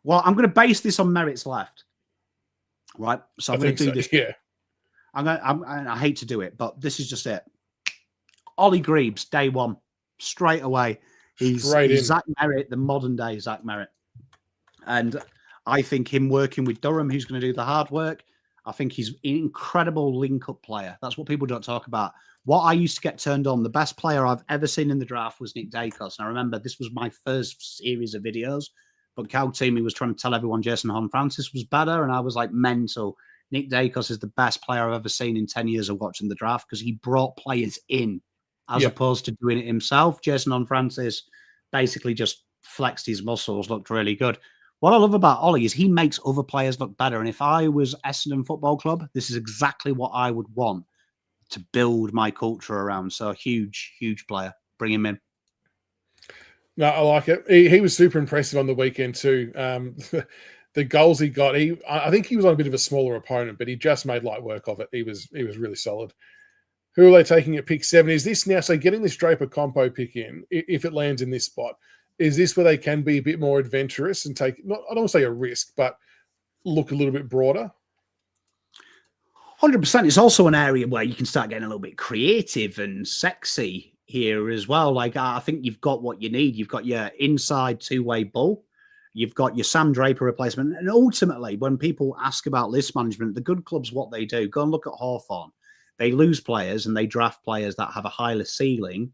Well, I'm going to base this on Merritt's left. Right? So I'm going to do this. Yeah. I hate to do it, but this is just it. Ollie Greaves, day one. Straight away. He's Zach Merritt, the modern day Zach Merritt. And I think him working with Durham, who's going to do the hard work, I think he's an incredible link-up player. That's what people don't talk about. What I used to get turned on, the best player I've ever seen in the draft was Nick Dacos. And I remember this was my first series of videos, but Cal Teamy was trying to tell everyone Jason Horne-Francis was better, and I was like mental. Nick Dacos is the best player I've ever seen in 10 years of watching the draft because he brought players in as opposed to doing it himself. Jason Horne-Francis basically just flexed his muscles, looked really good. What I love about Ollie is he makes other players look better. And if I was Essendon Football Club, this is exactly what I would want to build my culture around. So huge, huge player. Bring him in. No, I like it. He was super impressive on the weekend too. The goals he got, I think he was on a bit of a smaller opponent, but he just made light work of it. He was really solid. Who are they taking at pick 7? Is this now, so getting this Draper compo pick in, if it lands in this spot, Is this where they can be a bit more adventurous and take, not, I don't want to say a risk, but look a little bit broader? 100%. It's also an area where you can start getting a little bit creative and sexy here as well. Like, I think you've got what you need. You've got your inside two-way bull. You've got your Sam Draper replacement. And ultimately, when people ask about list management, the good clubs, what they do, go and look at Hawthorn. They lose players and they draft players that have a higher ceiling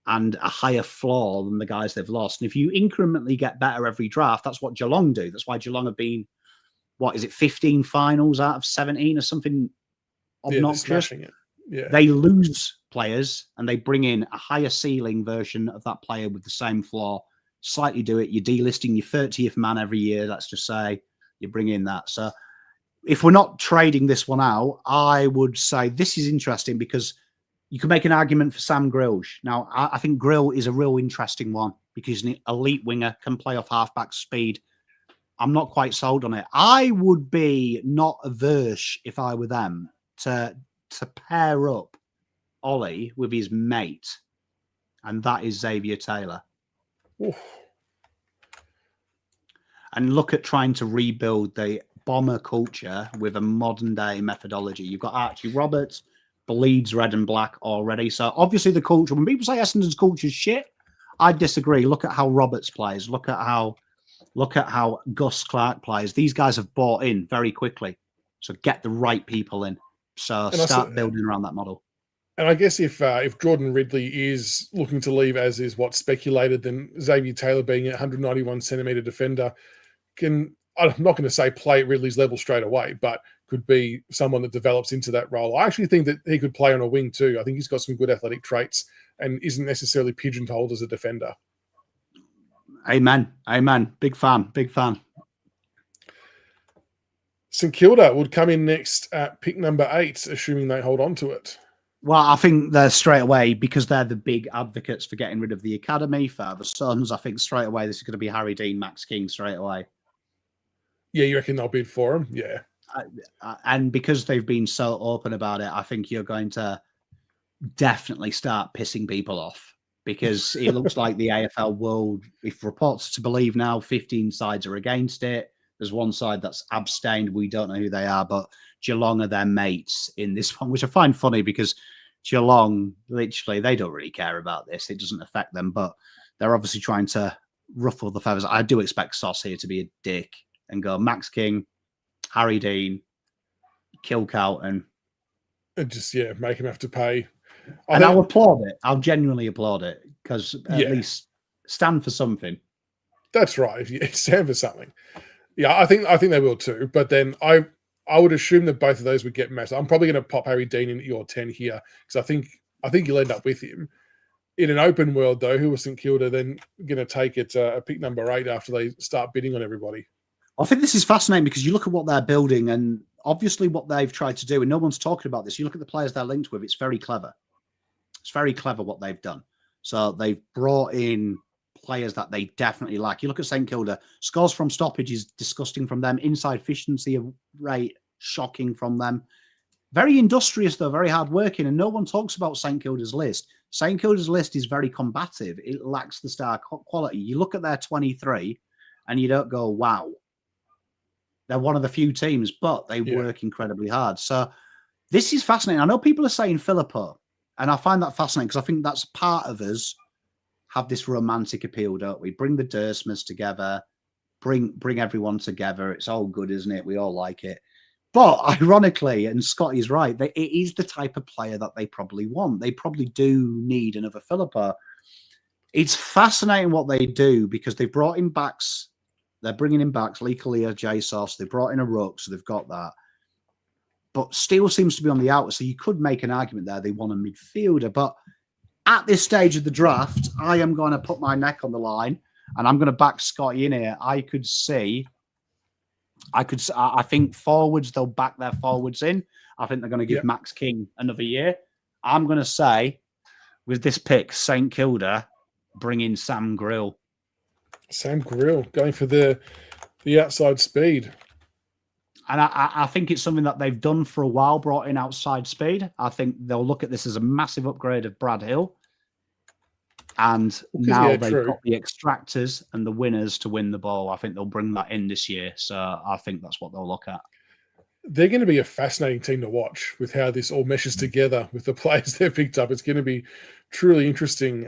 and a higher floor than the guys they've lost. And if you incrementally get better every draft, that's what Geelong do. That's why Geelong have been, 15 finals out of 17 or something obnoxious. Yeah. They lose players and they bring in a higher ceiling version of that player with the same floor. Slightly do it. You're delisting your 30th man every year. Let's just say you bring in that. So if we're not trading this one out, I would say this is interesting because you can make an argument for Sam Grilge. Now, I think Grill is a real interesting one because he's an elite winger, can play off halfback speed. I'm not quite sold on it. I would be not averse if I were them to pair up Ollie with his mate, and that is Xavier Taylor. Oof. And look at trying to rebuild the Bomber culture with a modern day methodology. You've got Archie Roberts, bleeds red and black already. So obviously the culture, when people say Essendon's culture is shit, I disagree. Look at how Roberts plays. Look at how Gus Clark plays. These guys have bought in very quickly. So get the right people in. So start building around that model. And I guess if Jordan Ridley is looking to leave, as is what's speculated, then Xavier Taylor, being a 191 centimetre defender, I'm not going to say play at Ridley's level straight away, but could be someone that develops into that role. I actually think that he could play on a wing too. I think he's got some good athletic traits and isn't necessarily pigeonholed as a defender. Amen. Amen. Big fan. Big fan. St Kilda would come in next at pick number 8, assuming they hold on to it. Well, I think they're straight away, because they're the big advocates for getting rid of the academy for the Suns. I think straight away this is going to be Harry Dean, Max King straight away. Yeah, you reckon they'll bid for him? Yeah. And because they've been so open about it, I think you're going to definitely start pissing people off, because it looks like the AFL world, if reports to believe now, 15 sides are against it. There's one side that's abstained. We don't know who they are, but Geelong are their mates in this one, which I find funny because Geelong, literally, they don't really care about this. It doesn't affect them, but they're obviously trying to ruffle the feathers. I do expect Sauce here to be a dick and go Max King, Harry Dean, kill Carlton. And just, make him have to pay. I'll applaud it. I'll genuinely applaud it, because at least stand for something. That's right. If you stand for something. Yeah, I think they will too. But then I would assume that both of those would get matched. I'm probably going to pop Harry Dean into your 10 here, because I think you'll end up with him. In an open world, though, who was St Kilda then going to take it pick number 8 after they start bidding on everybody? I think this is fascinating because you look at what they're building and obviously what they've tried to do, and no one's talking about this. You look at the players they're linked with, it's very clever. It's very clever what they've done. So they've brought in players that they definitely like. You look at St Kilda, scores from stoppage is disgusting from them. Inside efficiency rate, shocking from them. Very industrious, though, very hard-working, and no one talks about St Kilda's list. St Kilda's list is very combative. It lacks the star quality. You look at their 23 and you don't go, wow. They're one of the few teams, but they work incredibly hard. So this is fascinating. I know people are saying Philippo, and I find that fascinating because I think that's part of us have this romantic appeal, don't we? Bring the Dursmers together, bring everyone together. It's all good, isn't it? We all like it. But ironically, and Scotty's right, it is the type of player that they probably want. They probably do need another Philippo. It's fascinating what they do because they've brought in backs. They're bringing in backs, Lee Kalia, J Sauce. They brought in a ruck, so they've got that. But Steele seems to be on the outer, so you could make an argument there they want a midfielder. But at this stage of the draft, I am going to put my neck on the line, and I'm going to back Scotty in here. I think forwards, they'll back their forwards in. I think they're going to give Max King another year. I'm going to say, with this pick, St Kilda, bring in Sam Grill. Sam Grill, going for the outside speed. And I think it's something that they've done for a while, brought in outside speed. I think they'll look at this as a massive upgrade of Brad Hill. And now they've true. got the extractors and the winners to win the ball. I think they'll bring that in this year. So I think that's what they'll look at. They're going to be a fascinating team to watch with how this all meshes together with the players they've picked up. It's going to be truly interesting.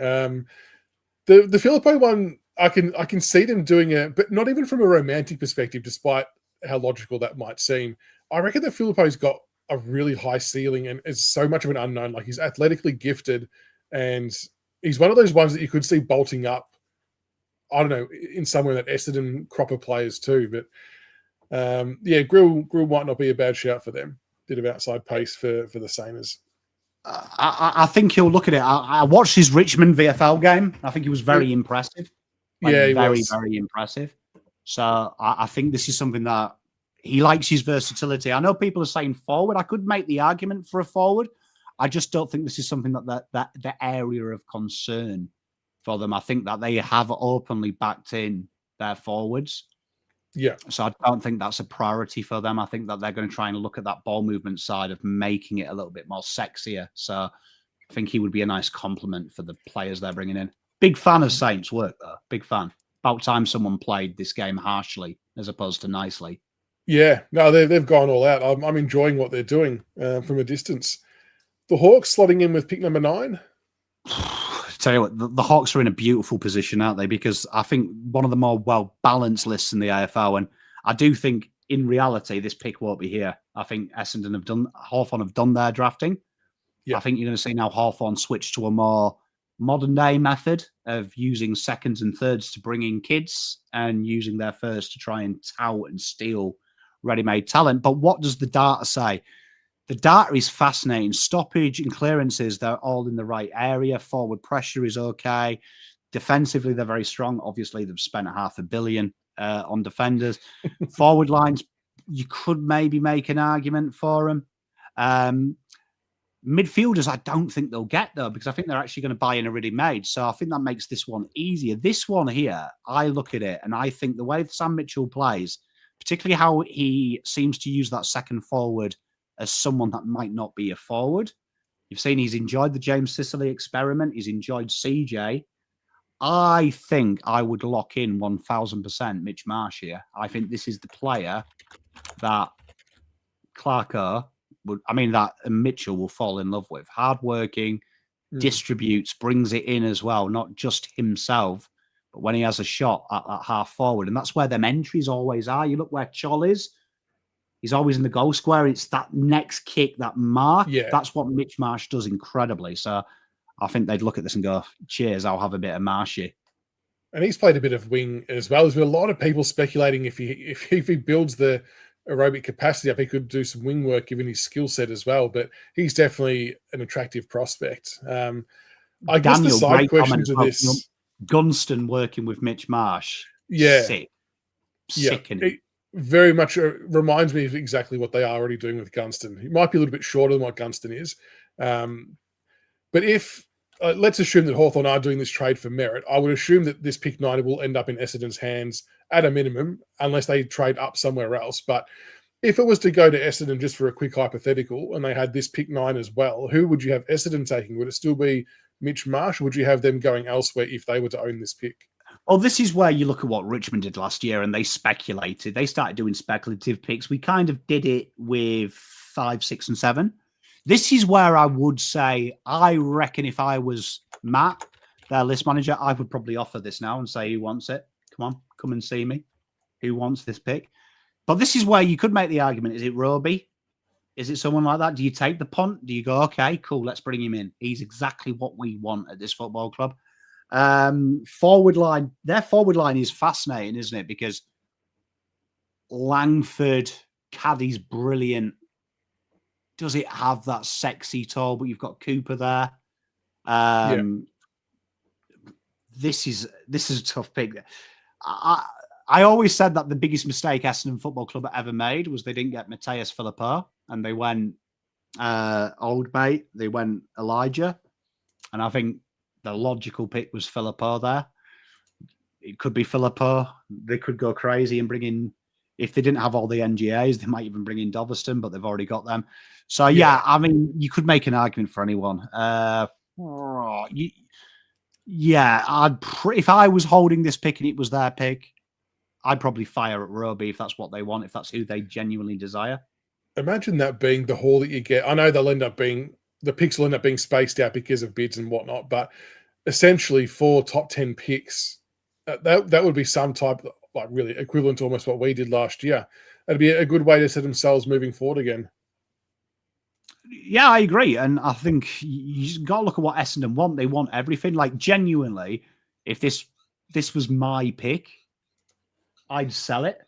The Filippo one, I can see them doing it, but not even from a romantic perspective, despite how logical that might seem. I reckon that Filippo's got a really high ceiling and is so much of an unknown. Like, he's athletically gifted, and he's one of those ones that you could see bolting up, I don't know, in somewhere that Essendon crop of players too. But Grill might not be a bad shout for them. Bit of outside pace for the Saners. I think he'll look at it. I watched his Richmond VFL game. I think he was very impressive. He was very impressive. So I think this is something that he likes, his versatility. I know people are saying forward. I could make the argument for a forward. I just don't think this is something that the area of concern for them. I think that they have openly backed in their forwards. Yeah. So I don't think that's a priority for them. I think that they're going to try and look at that ball movement side of making it a little bit more sexier. So I think he would be a nice compliment for the players they're bringing in. Big fan of Saints' work, though. Big fan. About time someone played this game harshly as opposed to nicely. Yeah. No, they've gone all out. I'm enjoying what they're doing from a distance. The Hawks slotting in with pick number 9. Tell you what, the Hawks are in a beautiful position, aren't they? Because I think one of the more well-balanced lists in the AFL, and I do think in reality this pick won't be here. I think Hawthorn have done their drafting. Yeah. I think you're going to see now Hawthorn switch to a more modern-day method of using seconds and thirds to bring in kids and using their first to try and tout and steal ready-made talent. But what does the data say? The data is fascinating. Stoppage and clearances, they're all in the right area. Forward pressure is okay. Defensively, they're very strong. Obviously, they've spent $500 million on defenders. Forward lines, you could maybe make an argument for them. Midfielders, I don't think they'll get, though, because I think they're actually going to buy in a ready-made. So I think that makes this one easier. This one here, I look at it, and I think the way Sam Mitchell plays, particularly how he seems to use that second forward as someone that might not be a forward. You've seen he's enjoyed the James Sicily experiment. He's enjoyed CJ. I think I would lock in 1,000% Mitch Marsh here. I think this is the player that that Mitchell will fall in love with. Hardworking, distributes, brings it in as well, not just himself, but when he has a shot at half forward. And that's where them entries always are. You look where Chol is. He's always in the goal square. It's that next kick, that mark. Yeah. That's what Mitch Marsh does incredibly. So I think they'd look at this and go, cheers, I'll have a bit of Marshy. And he's played a bit of wing as well. There's been a lot of people speculating if he builds the aerobic capacity up, he could do some wing work given his skill set as well. But he's definitely an attractive prospect. I guess the side questions of this... Gunston working with Mitch Marsh. Yeah. Sickening. Very much reminds me of exactly what they are already doing with Gunston. He might be a little bit shorter than what Gunston is. But if, let's assume that Hawthorn are doing this trade for merit, I would assume that this pick 9 will end up in Essendon's hands at a minimum, unless they trade up somewhere else. But if it was to go to Essendon, just for a quick hypothetical, and they had this pick 9 as well, who would you have Essendon taking? Would it still be Mitch Marsh, or would you have them going elsewhere if they were to own this pick? Well, this is where you look at what Richmond did last year, and they speculated. They started doing speculative picks. We kind of did it with 5, 6, and 7. This is where I would say, I reckon if I was Matt, their list manager, I would probably offer this now and say, who wants it? Come and see me. Who wants this pick? But this is where you could make the argument. Is it Roby? Is it someone like that? Do you take the punt? Do you go, okay, cool, let's bring him in. He's exactly what we want at this football club. Forward line, their forward line is fascinating, isn't it? Because Langford, Caddy's brilliant. Does it have that sexy tall? But you've got Cooper there. This is a tough pick. I always said that the biggest mistake Essendon Football Club ever made was they didn't get Mateus Philippo, and they went Old Mate, they went Elijah, and I think the logical pick was Philippo there. It could be Philippo. They could go crazy and bring in, if they didn't have all the NGAs, they might even bring in Doverston, but they've already got them. So, yeah, I mean, you could make an argument for anyone. Yeah, if I was holding this pick and it was their pick, I'd probably fire at Roby if that's what they want, if that's who they genuinely desire. Imagine that being the haul that you get. I know the picks will end up being spaced out because of bids and whatnot, but essentially 4 top 10 picks, that would be some type of, like, really equivalent to almost what we did last year. It'd be a good way to set themselves moving forward again. Yeah, I agree. And I think you just got to look at what Essendon want. They want everything. Like, genuinely, if this was my pick, I'd sell it.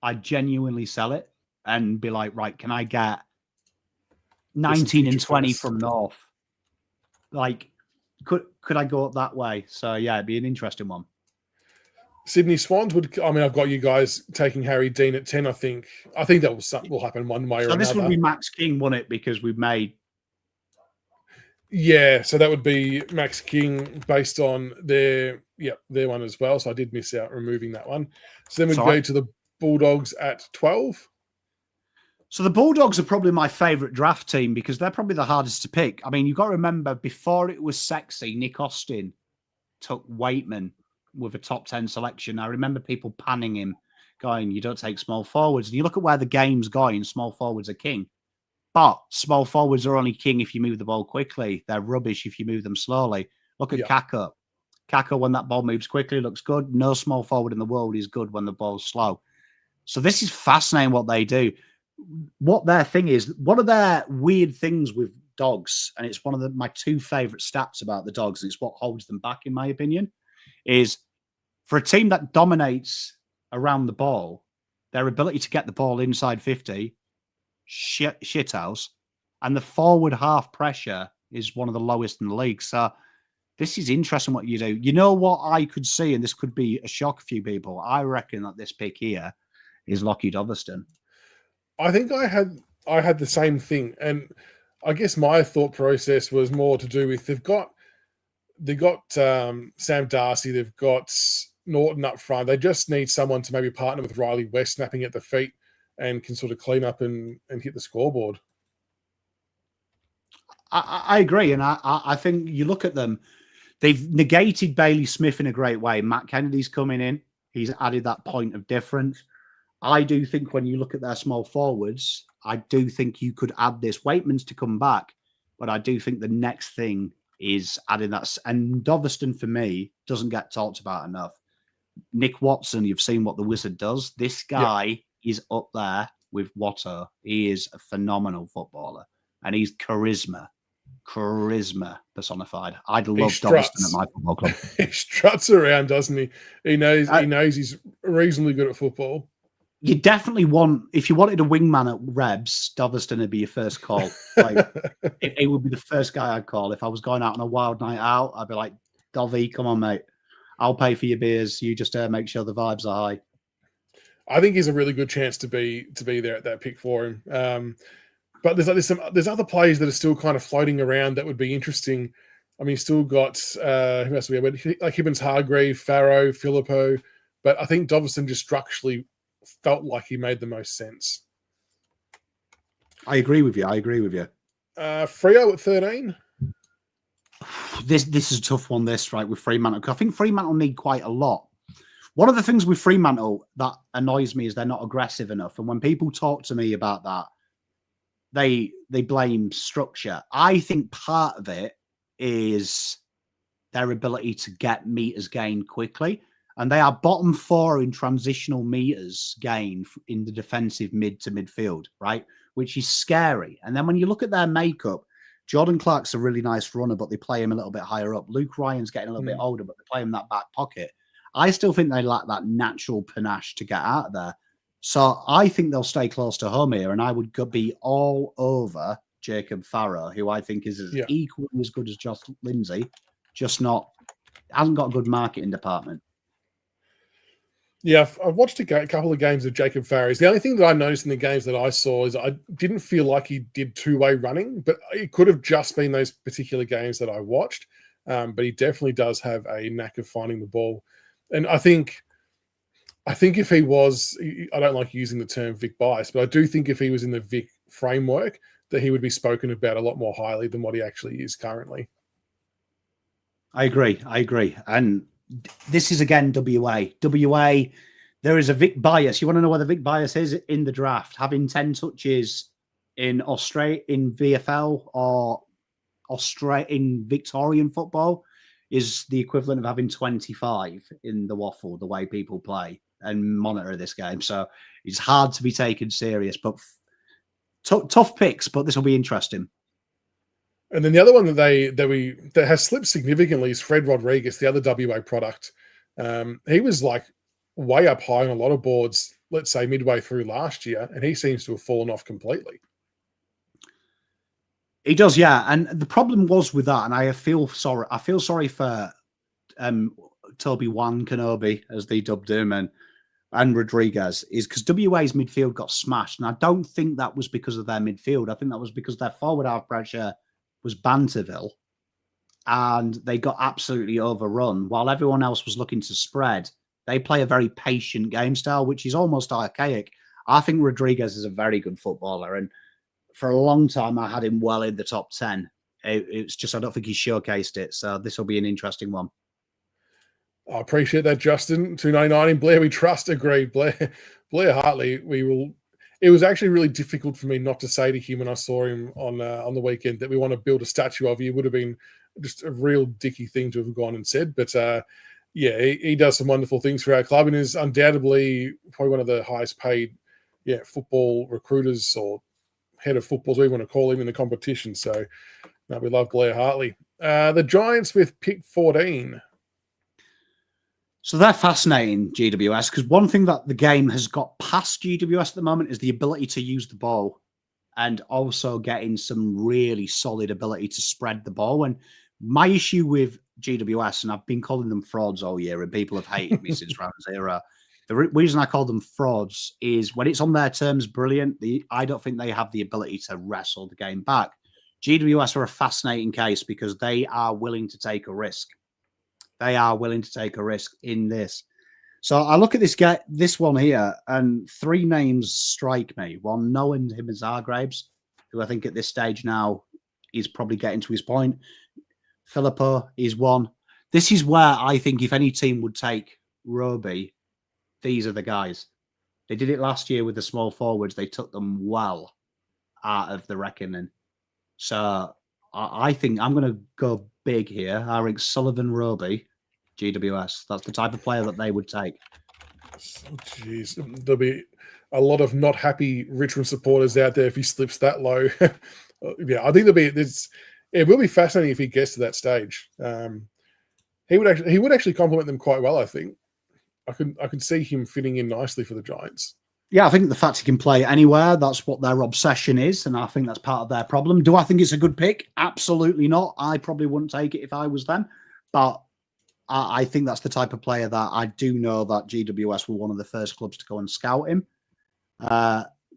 I'd genuinely sell it and be like, right, can I get 19 and 20 from North? Like, could I go up that way? So, yeah, it'd be an interesting one. Sydney Swans I've got you guys taking Harry Dean at 10, I think. I think that will happen one way or another. So this would be Max King, wouldn't it? Because we've made... Yeah, so that would be Max King based on their one as well. So I did miss out removing that one. So then we'd go to the Bulldogs at 12. So the Bulldogs are probably my favourite draft team because they're probably the hardest to pick. I mean, you've got to remember, before it was sexy, Nick Austin took Waitman with a top 10 selection. I remember people panning him, going, you don't take small forwards. And you look at where the game's going, small forwards are king. But small forwards are only king if you move the ball quickly. They're rubbish if you move them slowly. Look at Kako. Kako, when that ball moves quickly, looks good. No small forward in the world is good when the ball's slow. So this is fascinating what they do. What their thing is, one of their weird things with Dogs, and it's one of my 2 favourite stats about the Dogs, and it's what holds them back, in my opinion, is for a team that dominates around the ball, their ability to get the ball inside 50, shithouse, and the forward half pressure is one of the lowest in the league. So this is interesting what you do. You know what I could see, and this could be a shock a few people. I reckon that this pick here is Lockie Doverston. I think I had the same thing, and I guess my thought process was more to do with they've got Sam Darcy, they've got Norton up front. They just need someone to maybe partner with Riley West, snapping at the feet, and can sort of clean up and hit the scoreboard. I agree, and I think you look at them, they've negated Bailey Smith in a great way. Matt Kennedy's coming in. He's added that point of difference. I do think when you look at their small forwards, I do think you could add this. Waitman's to come back, but I do think the next thing is adding that. And Doverston, for me, doesn't get talked about enough. Nick Watson, you've seen what the Wizard does. This guy is up there with Watto. He is a phenomenal footballer, and he's charisma personified. I'd love Doverston at my football club. He struts around, doesn't he? He knows he's reasonably good at football. You definitely want, if you wanted a wingman at Rebs, Doverston would be your first call. Like, it would be the first guy I'd call. If I was going out on a wild night out, I'd be like, Dovey, come on, mate. I'll pay for your beers. You just make sure the vibes are high. I think he's a really good chance to be there at that pick for him. But there's other players that are still kind of floating around that would be interesting. I mean, still got who else we have? Like Hibbins, Hargrave, Farrow, Filippo. But I think Doverston just structurally felt like he made the most sense. I agree with you. Freo at 13. This is a tough one, right, with Fremantle. I think Fremantle need quite a lot. One of the things with Fremantle that annoys me is they're not aggressive enough. And when people talk to me about that, they blame structure. I think part of it is their ability to get meters gained quickly. And they are bottom 4 in transitional meters gained in the defensive mid to midfield, right? Which is scary. And then when you look at their makeup, Jordan Clark's a really nice runner, but they play him a little bit higher up. Luke Ryan's getting a little bit older, but they play him that back pocket. I still think they lack that natural panache to get out of there. So I think they'll stay close to home here, and I would be all over Jacob Farrow, who I think is equally as good as Josh Lindsay, just hasn't got a good marketing department. Yeah, I've watched a couple of games of Jacob Farrow's. The only thing that I noticed in the games that I saw is I didn't feel like he did two-way running, but it could have just been those particular games that I watched. But he definitely does have a knack of finding the ball. And I think if he was, I don't like using the term Vic bias, but I do think if he was in the Vic framework, that he would be spoken about a lot more highly than what he actually is currently. I agree. And this is again WA. WA, there is a Vic Bias. You want to know where the Vic Bias is in the draft? Having 10 touches in VFL or in Victorian football is the equivalent of having 25 in the waffle, the way people play and monitor this game. So it's hard to be taken serious, but tough picks, but this will be interesting. And then the other one that has slipped significantly is Fred Rodriguez, the other WA product. He was like way up high on a lot of boards, let's say midway through last year, and he seems to have fallen off completely. He does, yeah. And the problem was with that, and I feel sorry for Toby Wan Kenobi, as they dubbed him, and Rodriguez, is because WA's midfield got smashed. And I don't think that was because of their midfield. I think that was because their forward half pressure was Banterville, and they got absolutely overrun while everyone else was looking to spread. They play a very patient game style, which is almost archaic. I think Rodriguez is a very good footballer, and for a long time I had him well in the top 10. It's just I don't think he showcased it, so this will be an interesting one. I appreciate that, Justin. 299 in Blair, we trust. Agreed. Blair Hartley, we will. It was actually really difficult for me not to say to him when I saw him on the weekend that we want to build a statue of you. It would have been just a real dicky thing to have gone and said. But yeah, he does some wonderful things for our club and is undoubtedly probably one of the highest paid football recruiters or head of footballs, we want to call him, in the competition. So no, we love Blair Hartley. The Giants with pick 14. So they're fascinating, GWS, because one thing that the game has got past GWS at the moment is the ability to use the ball and also getting some really solid ability to spread the ball. And my issue with GWS, and I've been calling them frauds all year, and people have hated me since round zero. The reason I call them frauds is when it's on their terms, brilliant. I don't think they have the ability to wrestle the game back. GWS are a fascinating case because they are willing to take a risk. They are willing to take a risk in this. So I look at this one here, and three names strike me. One, Noah Hibbins-Hargraves, who I think at this stage now is probably getting to his point. Philippo is one. This is where I think if any team would take Roby, these are the guys. They did it last year with the small forwards. They took them well out of the reckoning. So I think I'm going to go big here. I think Sullivan Roby, GWS. That's the type of player that they would take. Jeez, there'll be a lot of not happy Richmond supporters out there if he slips that low. Yeah, I think it will be fascinating if he gets to that stage. He would actually complement them quite well, I think. I could see him fitting in nicely for the Giants. Yeah, I think the fact he can play anywhere, that's what their obsession is, and I think that's part of their problem. Do I think it's a good pick? Absolutely not. I probably wouldn't take it if I was them, but I think that's the type of player that I do know that GWS were one of the first clubs to go and scout him.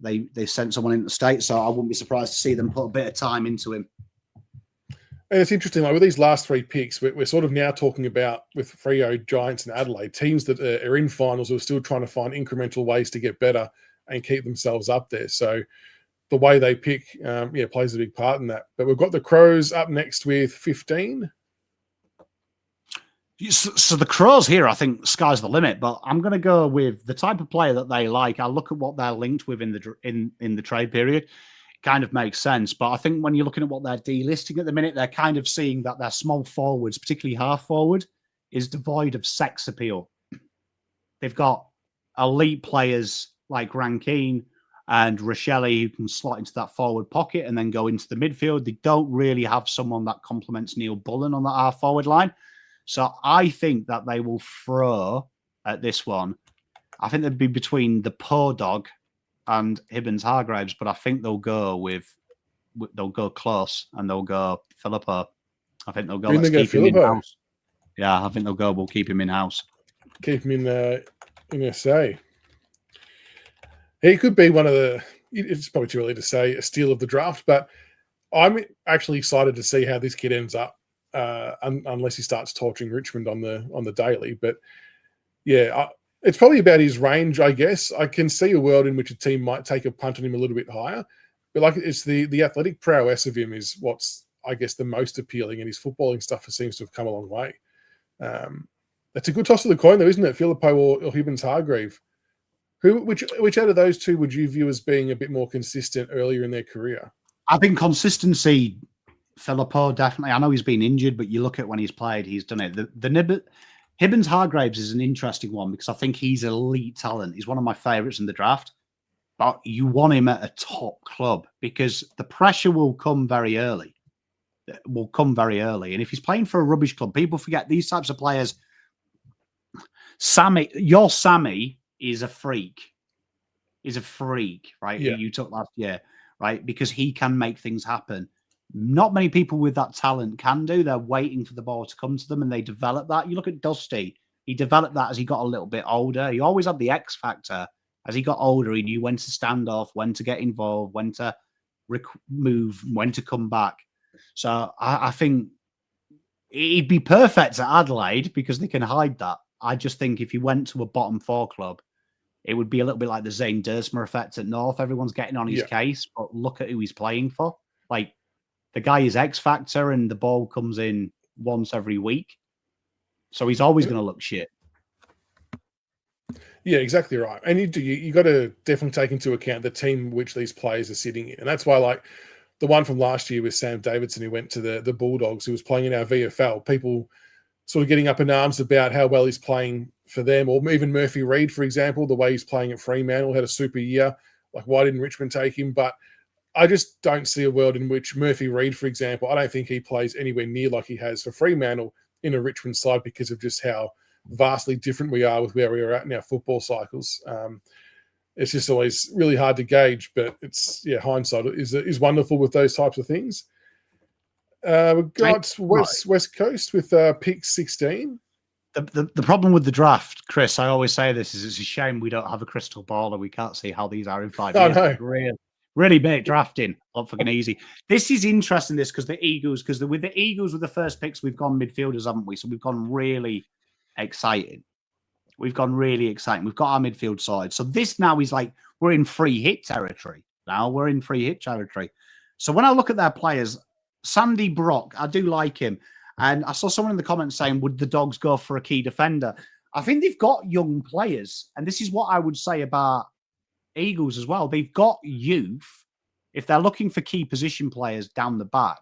They sent someone into the States, so I wouldn't be surprised to see them put a bit of time into him. And it's interesting, like with these last three picks, we're sort of now talking about with Freo, Giants, and Adelaide, teams that are in finals who are still trying to find incremental ways to get better and keep themselves up there. So the way they pick, plays a big part in that. But we've got the Crows up next with 15. So the Crows here, I think sky's the limit, but I'm going to go with the type of player that they like. I look at what they're linked with in the trade period. Kind of makes sense. But I think when you're looking at what they're delisting at the minute, they're kind of seeing that their small forwards, particularly half forward, is devoid of sex appeal. They've got elite players like Rankine and Rochelle who can slot into that forward pocket and then go into the midfield. They don't really have someone that complements Neil Bullen on that half forward line. So I think that they will throw at this one. I think they'd be between the Poor Dog and Hibbins-Hargraves, but I think they'll go close and they'll go Philippo. I think they'll go, let's keep him in-house. Yeah, I think they'll go, we'll keep him in-house. Keep him in SA. He could be one of the, it's probably too early to say, a steal of the draft, but I'm actually excited to see how this kid ends up, unless he starts torturing Richmond on the daily. But yeah, it's probably about his range, I guess. I can see a world in which a team might take a punt on him a little bit higher, but like it's the athletic prowess of him is what's I guess, the most appealing, and his footballing stuff seems to have come a long way. That's a good toss of the coin, though, isn't it? Phillippo or Hibbins-Hargrave. Which out of those two would you view as being a bit more consistent earlier in their career? I think consistency, Phillippo, definitely. I know he's been injured, but you look at when he's played, he's done it. Hibbins-Hargraves is an interesting one because I think he's elite talent. He's one of my favourites in the draft. But you want him at a top club because the pressure will come very early. And if he's playing for a rubbish club, people forget these types of players. Sammy is a freak. Right? Yeah. You took last year, right? Because he can make things happen. Not many people with that talent can do. They're waiting for the ball to come to them and they develop that. You look at Dusty. He developed that as he got a little bit older. He always had the X factor. As he got older, he knew when to stand off, when to get involved, when to move, when to come back. So I think he'd be perfect at Adelaide because they can hide that. I just think if he went to a bottom four club, it would be a little bit like the Zane Dersmer effect at North. Everyone's getting on his case, but look at who he's playing for. Like, the guy is X factor and the ball comes in once every week. So he's always going to look shit. Yeah, exactly right. And you got to definitely take into account the team which these players are sitting in. And that's why, like, the one from last year with Sam Davidson, who went to the Bulldogs, who was playing in our VFL, people sort of getting up in arms about how well he's playing for them. Or even Murphy Reid, for example, the way he's playing at Fremantle, had a super year. Like, why didn't Richmond take him? But I just don't see a world in which Murphy Reid, for example, I don't think he plays anywhere near like he has for Fremantle in a Richmond side because of just how vastly different we are with where we are at in our football cycles. It's just always really hard to gauge, but hindsight is wonderful with those types of things. We've got West Coast with pick 16. The problem with the draft, Chris, I always say this, is it's a shame we don't have a crystal ball and we can't see how these are in 5 years. No. Really make drafting not fucking easy. This is interesting, with the Eagles, with the first picks, we've gone midfielders, haven't we? So we've gone really exciting. We've got our midfield sorted. So this now is like, we're in free hit territory. So when I look at their players, Sandy Brock, I do like him. And I saw someone in the comments saying, would the Dogs go for a key defender? I think they've got young players. And this is what I would say about Eagles as well. They've got youth. If they're looking for key position players down the back,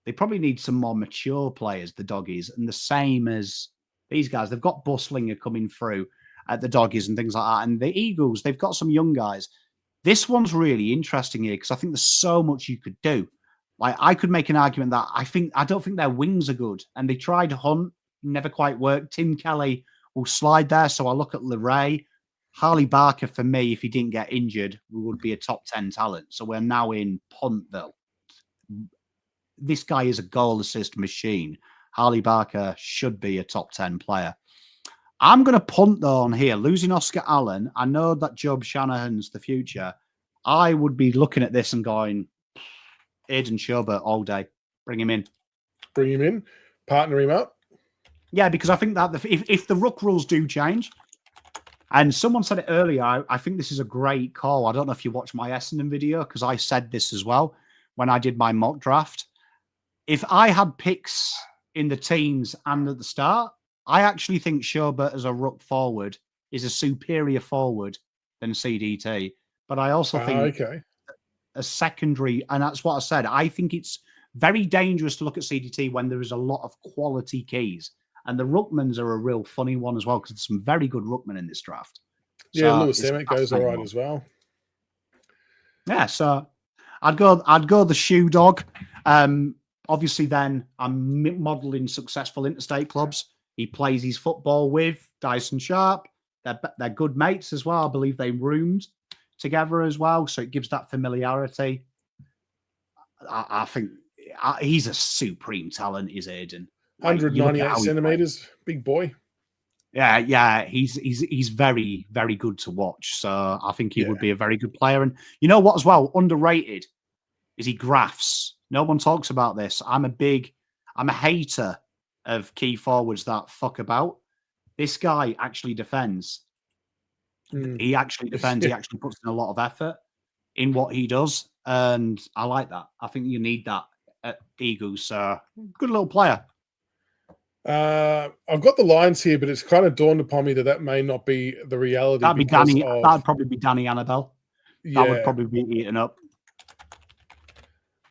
they probably need some more mature players, the Doggies. And the same as these guys. They've got Buslinger coming through at the Doggies and things like that. And the Eagles, they've got some young guys. This one's really interesting here because I think there's so much you could do. Like, I could make an argument that I don't think their wings are good. And they tried Hunt, never quite worked. Tim Kelly will slide there. So I look at Leray. Harley Barker, for me, if he didn't get injured, would be a top 10 talent. So we're now in Puntville. This guy is a goal assist machine. Harley Barker should be a top 10 player. I'm going to punt, though, on here. Losing Oscar Allen, I know that Job Shanahan's the future. I would be looking at this and going, Aidan Sherbert all day. Bring him in. Partner him up. Yeah, because I think that if the ruck rules do change, and someone said it earlier, I think this is a great call. I don't know if you watched my Essendon video, because I said this as well when I did my mock draft. If I had picks in the teens and at the start, I actually think Sherbert as a ruck forward is a superior forward than CDT. But I also think a secondary, and that's what I said, I think it's very dangerous to look at CDT when there is a lot of quality keys. And the Ruckmans are a real funny one as well, because there's some very good Ruckman in this draft. Yeah, Lewis Emmett goes all right as well. Yeah, so I'd go the shoe dog. Obviously, then I'm modelling successful interstate clubs. He plays his football with Dyson Sharp. They're good mates as well. I believe they roomed together as well, so it gives that familiarity. I think he's a supreme talent, is Aidan. 198 centimeters, big boy. Yeah, he's very, very good to watch. So I think he would be a very good player. And you know what, as well, underrated is he graphs. No one talks about this. I'm a hater of key forwards that fuck about. This guy actually defends. He actually defends. He actually puts in a lot of effort in what he does. And I like that. I think you need that at Eagles. So good little player. I've got the lines here, but it's kind of dawned upon me that may not be the reality. That'd probably be Danny Annabelle. Yeah. That would probably be eaten up.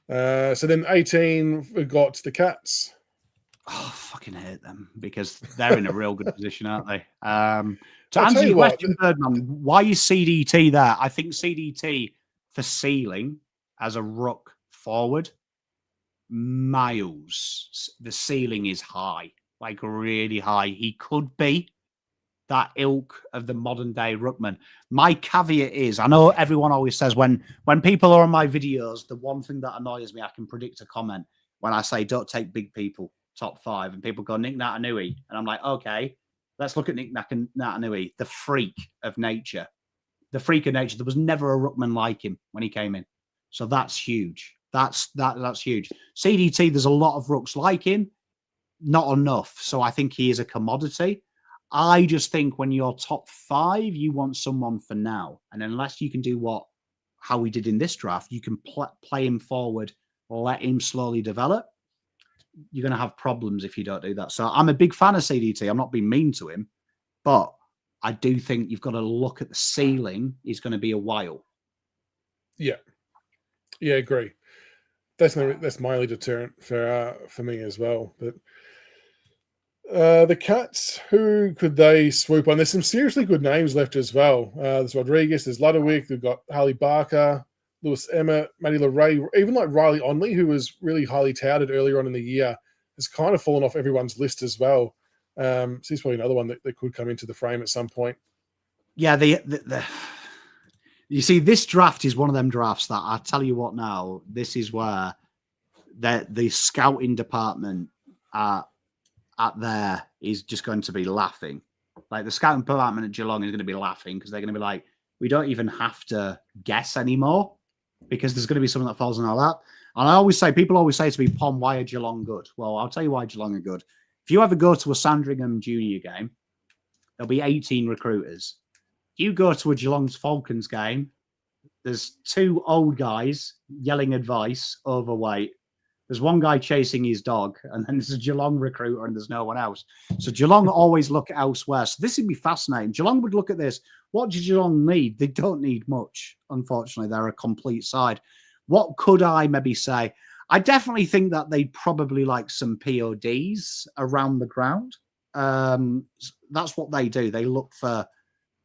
So then 18, we got the Cats. Oh, I fucking hate them because they're in a real good position, aren't they? To I'll answer tell you your what, question, Birdman, why is CDT there? I think CDT for ceiling as a ruck forward, miles. The ceiling is high, like really high. He could be that ilk of the modern day ruckman. My caveat is, I know everyone always says when people are on my videos, the one thing that annoys me, I can predict a comment when I say don't take big people top 5, and people go Nick Natanui, and I'm like, okay, let's look at Nick Natanui, the freak of nature. The freak of nature. There was never a ruckman like him when he came in, so that's huge. That's huge. CDT, there's a lot of rucks like him, not enough. So I think he is a commodity. I just think when you're top 5, you want someone for now, and unless you can do how we did in this draft, you can play him forward, let him slowly develop. You're going to have problems if you don't do that. So I'm a big fan of CDT. I'm not being mean to him, but I do think you've got to look at the ceiling. He's going to be a while. Yeah, agree. That's my only deterrent for me as well. But the Cats, who could they swoop on? There's some seriously good names left as well. There's Rodriguez, there's Ludwig, we've got Harley Barker, Lewis Emmett, Matty LeRae, even like Riley Onley, who was really highly touted earlier on in the year, has kind of fallen off everyone's list as well. So he's probably another one that could come into the frame at some point. Yeah, you see, this draft is one of them drafts that I tell you what now, this is where the scouting department at there is just going to be laughing. Like the scouting department at Geelong is going to be laughing because they're going to be like, we don't even have to guess anymore because there's going to be something that falls in our lap. And people always say to me, Pom, why are Geelong good? Well, I'll tell you why Geelong are good. If you ever go to a Sandringham junior game, there'll be 18 recruiters. If you go to a Geelong's Falcons game, there's 2 old guys yelling advice, overweight. There's one guy chasing his dog, and then there's a Geelong recruiter, and there's no one else. So Geelong always look elsewhere. So this would be fascinating. Geelong would look at this. What does Geelong need? They don't need much. Unfortunately, they're a complete side. What could I maybe say? I definitely think that they'd probably like some PODs around the ground. That's what they do. They look for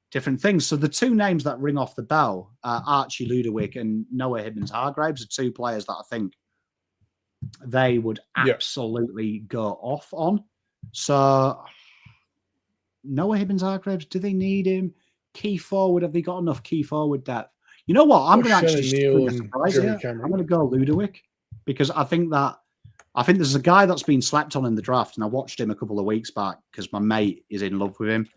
different things. So the 2 names that ring off the bell, Archie Ludowick and Noah Hibbins-Hargraves, are 2 players that I think they would absolutely go off on. So Noah Hibbins-Hargraves, do they need him? Key forward, have they got enough key forward depth? You know what? I'm going to actually surprise here. I'm going to go Ludowick because I think there's a guy that's been slept on in the draft, and I watched him a couple of weeks back because my mate is in love with him,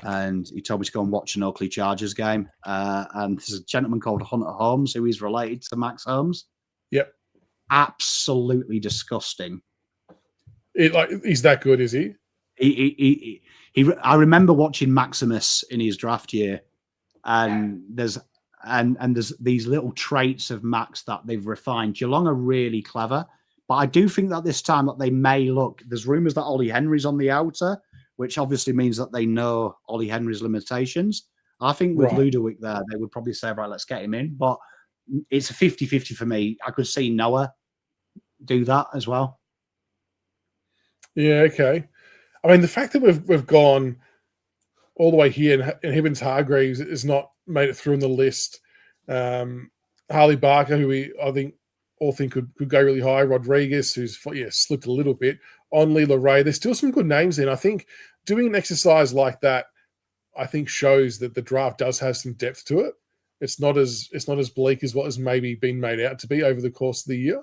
and he told me to go and watch an Oakley Chargers game. And there's a gentleman called Hunter Holmes who is related to Max Holmes. Yep. Absolutely disgusting. He's that good, is he? I remember watching Maximus in his draft year, and there's these little traits of Max that they've refined. Geelong are really clever, but I do think that this time that they may look. There's rumours that Ollie Henry's on the outer, which obviously means that they know Ollie Henry's limitations. I think with Ludowick there, they would probably say, right, let's get him in. But it's a 50-50 for me. I could see Noah do that as well. Yeah, okay. I mean, the fact that we've gone all the way here and Hibbins-Hargraves has not made it through on the list. Harley Barker, who I think all think could go really high. Rodriguez, who's slipped a little bit. Onley, LeRae. There's still some good names in. I think doing an exercise like that, I think shows that the draft does have some depth to it. It's not as bleak as what has maybe been made out to be over the course of the year.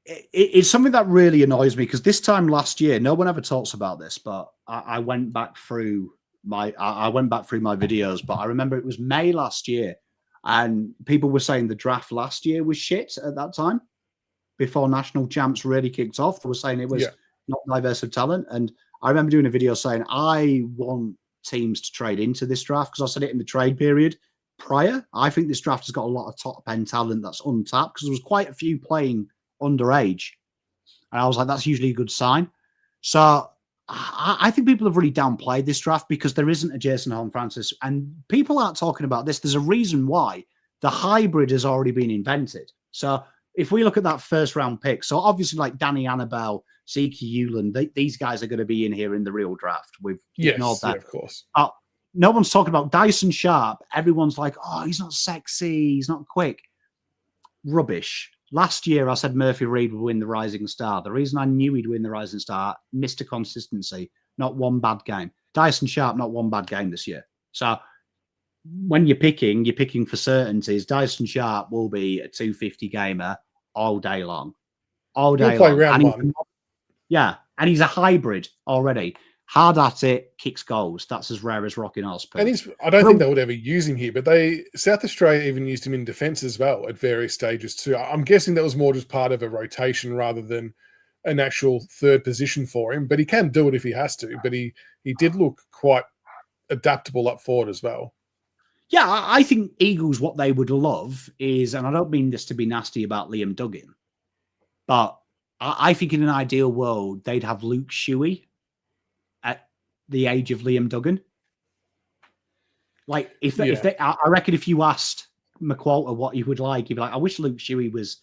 It's something that really annoys me because this time last year, no one ever talks about this, but I went back through my videos, but I remember it was May last year, and people were saying the draft last year was shit at that time. Before national champs really kicked off, they were saying it was not diverse of talent. And I remember doing a video saying I want teams to trade into this draft because I said it in the trade period prior. I think this draft has got a lot of top end talent that's untapped because there was quite a few playing underage. And I was like, that's usually a good sign. So I think people have really downplayed this draft because there isn't a Jason Horne-Francis. And people aren't talking about this. There's a reason why. The hybrid has already been invented. So if we look at that first round pick, so obviously like Danny Annabelle, Zeke Hewland, these guys are going to be in here in the real draft. We've ignored that. Yeah, of course. No one's talking about Dyson Sharp. Everyone's like, oh, he's not sexy. He's not quick. Rubbish. Last year, I said Murphy Reid would win the Rising Star. The reason I knew he'd win the Rising Star, Mr. Consistency, not one bad game. Dyson Sharp, not one bad game this year. So when you're picking for certainties. Dyson Sharp will be a 250 gamer all day long. All day He'll play long. round one. Yeah, and he's a hybrid already. Hard at it, kicks goals. That's as rare as rocking horse. And I don't think they would ever use him here, but South Australia even used him in defence as well at various stages too. I'm guessing that was more just part of a rotation rather than an actual third position for him. But he can do it if he has to. But he did look quite adaptable up forward as well. Yeah, I think Eagles, what they would love is, and I don't mean this to be nasty about Liam Duggan, but I think in an ideal world, they'd have Luke Shuey at the age of Liam Duggan. Like, I reckon if you asked McQualter what he would like, he'd be like, I wish Luke Shuey was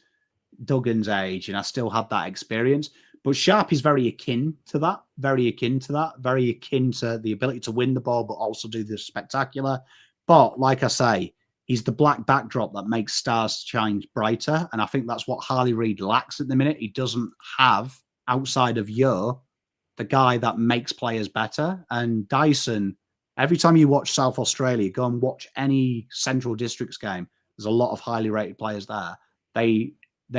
Duggan's age and I still had that experience. But Sharp is very akin to that, very akin to the ability to win the ball, but also do the spectacular. But like I say, he's the black backdrop that makes stars shine brighter. And I think that's what Harley Reid lacks at the minute. He doesn't have, outside of Yo, the guy that makes players better. And Dyson, every time you watch South Australia, go and watch any Central Districts game. There's a lot of highly rated players there. They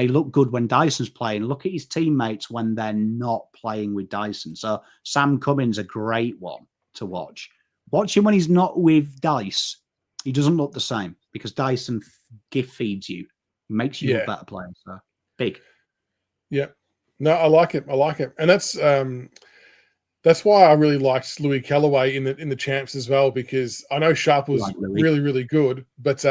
look good when Dyson's playing. Look at his teammates when they're not playing with Dyson. So Sam Cummins, a great one to watch. Watch him when he's not with Dice. He doesn't look the same because Dyson gift feeds you, makes you a better player. So big. Yeah. No, I like it. And that's why I really liked Louis Callaway in the champs as well, because I know Sharp was really, really good, but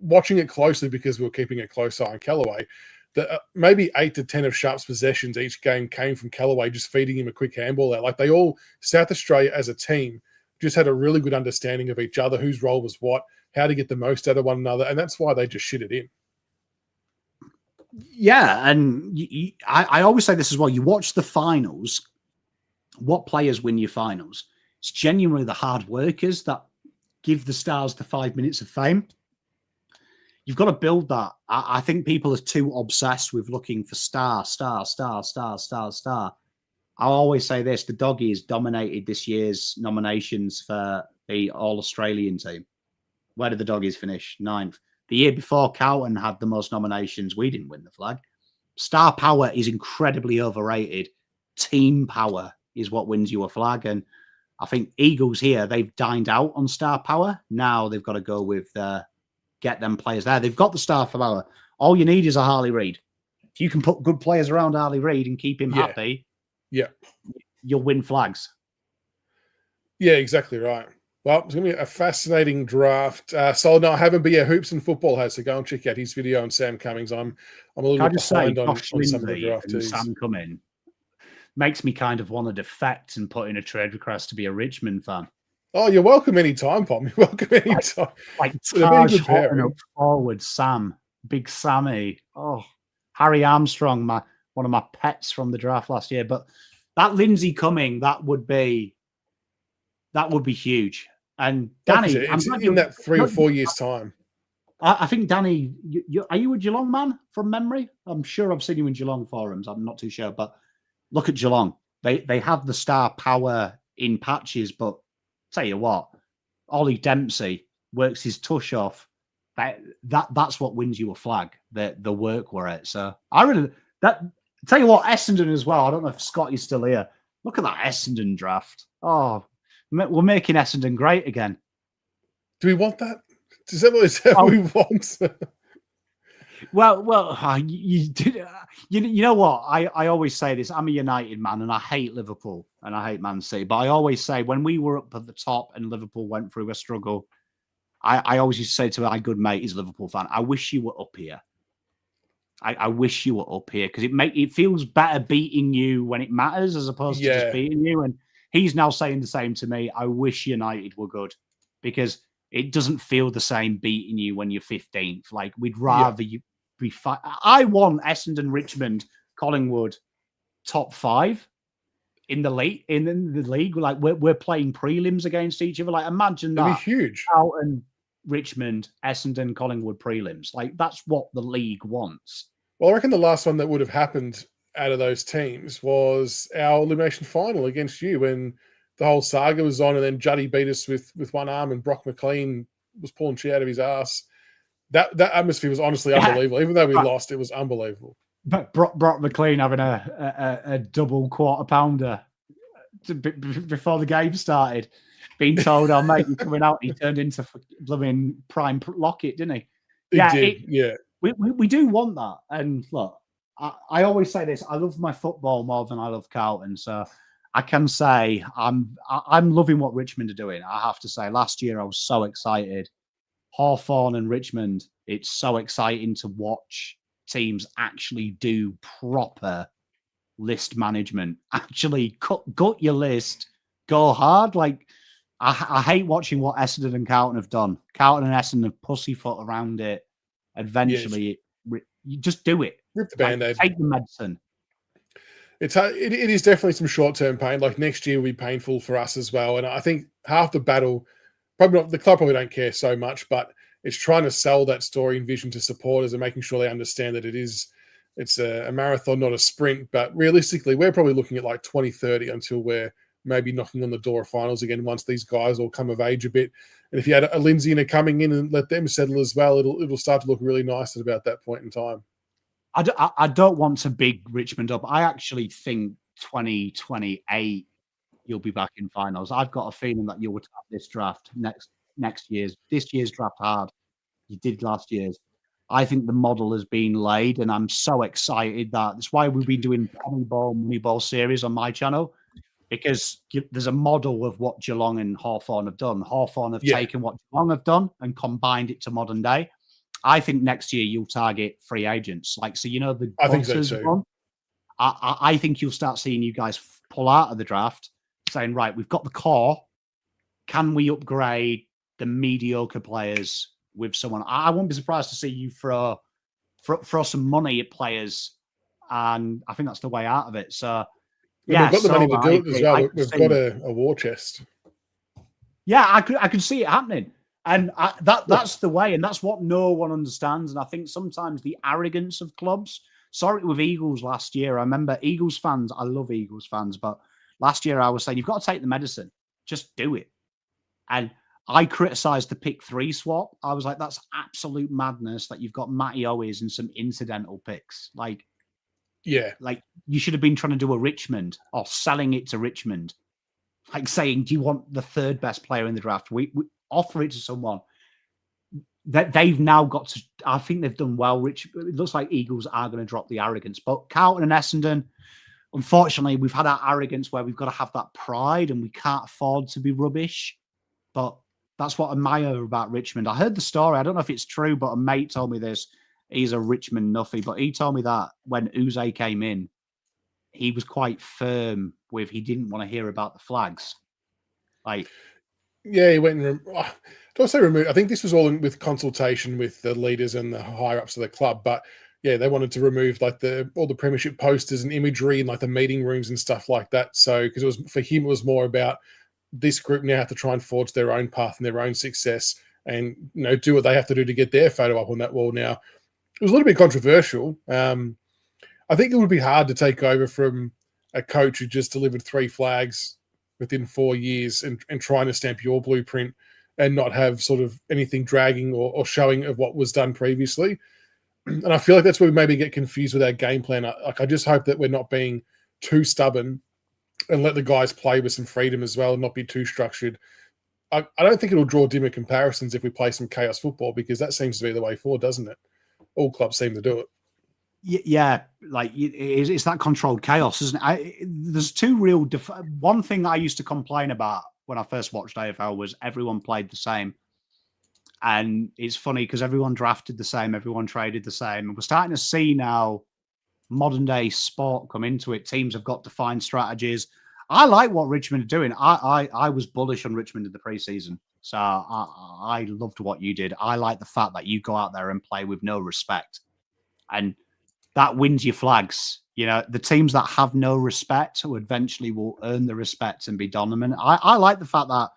watching it closely because we were keeping a close eye on Callaway, that maybe 8 to 10 of Sharp's possessions each game came from Callaway, just feeding him a quick handball out. Like South Australia as a team just had a really good understanding of each other, whose role was what, how to get the most out of one another, and that's why they just shit it in. Yeah, and I always say this as well. You watch the finals, what players win your finals? It's genuinely the hard workers that give the stars the 5 minutes of fame. You've got to build that. I think people are too obsessed with looking for star. I'll always say this, the Doggies dominated this year's nominations for the All-Australian team. Where did the Doggies finish? 9th. The year before, Carlton had the most nominations. We didn't win the flag. Star power is incredibly overrated. Team power is what wins you a flag. And I think Eagles here, they've dined out on star power. Now they've got to go with get them players there. They've got the star power. All you need is a Harley Reid. If you can put good players around Harley Reid and keep him happy, you'll win flags. Yeah, exactly right. Well, it's going to be a fascinating draft. Solid Night haven't, but Hoops and Football has, so go and check out his video on Sam Cummings. I'm a little bit behind on some of the draftees. Sam Cummings makes me kind of want to defect and put in a trade request to be a Richmond fan. Oh, you're welcome anytime, Pom. You're welcome anytime. Like Taj Houghton up forward, Sam. Big Sammy. Oh, Harry Armstrong, one of my pets from the draft last year. But that Lindsay Cumming, that would be huge. And Danny, I'm in that 3 or 4 years' time. I think Danny, are you a Geelong man from memory? I'm sure I've seen you in Geelong forums. I'm not too sure, but look at Geelong. They have the star power in patches, but tell you what, Ollie Dempsey works his tush off. That's what wins you a flag. The work we're at. So tell you what, Essendon as well. I don't know if Scotty's still here. Look at that Essendon draft. Oh, we're making Essendon great again. Do we want that? Is that what we want? Well, you know what? I always say this. I'm a United man, and I hate Liverpool, and I hate Man City. But I always say when we were up at the top and Liverpool went through a struggle, I always used to say to my good mate, he's a Liverpool fan, I wish you were up here. I wish you were up here because it feels better beating you when it matters as opposed to just beating you. And he's now saying the same to me. I wish United were good because it doesn't feel the same beating you when you're 15th. Like we'd rather you be. I want Essendon, Richmond, Collingwood top 5 in the league. In the league, like we're playing prelims against each other. Like imagine that. It'd be huge. Charlton, Richmond, Essendon, Collingwood prelims. Like that's what the league wants. Well, I reckon the last one that would have happened out of those teams was our elimination final against you when the whole saga was on, and then Juddy beat us with one arm, and Brock McLean was pulling shit out of his ass. That atmosphere was honestly unbelievable. Even though we lost, it was unbelievable. But Brock McLean having a double quarter pounder before the game started, being told, "Oh mate, you're coming out," he turned into blooming Prime Lockett, didn't he? Yeah. We do want that. And look, I always say this: I love my football more than I love Carlton. So I can say I'm loving what Richmond are doing. I have to say, last year I was so excited. Hawthorn and Richmond, it's so exciting to watch teams actually do proper list management. Actually gut your list, go hard. Like I hate watching what Essendon and Carlton have done. Carlton and Essendon have pussyfoot around it. Eventually, you just do it. Rip the Band-Aid. Take the medicine. It is definitely some short-term pain. Like next year will be painful for us as well. And I think half the battle, probably not, the club probably don't care so much, but it's trying to sell that story and vision to supporters and making sure they understand that it's a marathon, not a sprint. But realistically, we're probably looking at like 2030 until we're maybe knocking on the door of finals again once these guys all come of age a bit. And if you had a Lindsay and a coming in and let them settle as well, it'll start to look really nice at about that point in time. I don't want to big Richmond up. I actually think 2028 you'll be back in finals. I've got a feeling that you'll attack this draft this year's draft hard. You did last year's. I think the model has been laid, and I'm so excited that's why we've been doing Moneyball series on my channel, because there's a model of what Geelong and Hawthorn have done. Hawthorn have taken what Geelong have done and combined it to modern day. I think next year you'll target free agents. Like, so, the I think so too. I think you'll start seeing you guys pull out of the draft saying, right, we've got the core. Can we upgrade the mediocre players with someone? I won't be surprised to see you throw some money at players. And I think that's the way out of it. So, we've got the money to do it as well. We've got a war chest. Yeah, I could see it happening. And that's the way. And that's what no one understands. And I think sometimes the arrogance of clubs, saw it with Eagles last year. I remember Eagles fans, I love Eagles fans, but last year I was saying, you've got to take the medicine. Just do it. And I criticised the pick 3 swap. I was like, that's absolute madness that you've got Matty Owis and some incidental picks. Like you should have been trying to do a Richmond or selling it to Richmond. Like saying, do you want the 3rd best player in the draft? We offer it to someone that they've now got to. I think they've done well. It looks like Eagles are going to drop the arrogance, but Carlton and Essendon, unfortunately, we've had our arrogance where we've got to have that pride and we can't afford to be rubbish. But that's what I admire about Richmond. I heard the story. I don't know if it's true, but a mate told me this. He's a Richmond nuffy, but he told me that when Uze came in, he was quite firm with he didn't want to hear about the flags. Like, yeah, he went and don't say removed. I think this was all with consultation with the leaders and the higher ups of the club. But yeah, they wanted to remove like all the premiership posters and imagery and like the meeting rooms and stuff like that. So because for him, it was more about this group now have to try and forge their own path and their own success, and do what they have to do to get their photo up on that wall. Now, it was a little bit controversial. I think it would be hard to take over from a coach who just delivered 3 flags within 4 years and trying to stamp your blueprint and not have sort of anything dragging or showing of what was done previously. And I feel like that's where we maybe get confused with our game plan. I just hope that we're not being too stubborn and let the guys play with some freedom as well and not be too structured. I don't think it'll draw dimmer comparisons if we play some chaos football, because that seems to be the way forward, doesn't it? All clubs seem to do it. Yeah, like it's that controlled chaos, isn't it? There's two real. One thing I used to complain about when I first watched AFL was everyone played the same, And it's funny because everyone drafted the same, everyone traded the same. And we're starting to see now modern day sport come into it. Teams have got defined strategies. I like what Richmond are doing. I was bullish on Richmond in the preseason. So I loved what you did. I like the fact that you go out there and play with no respect. And that wins you flags. You know, the teams that have no respect who eventually will earn the respect and be dominant. I like the fact that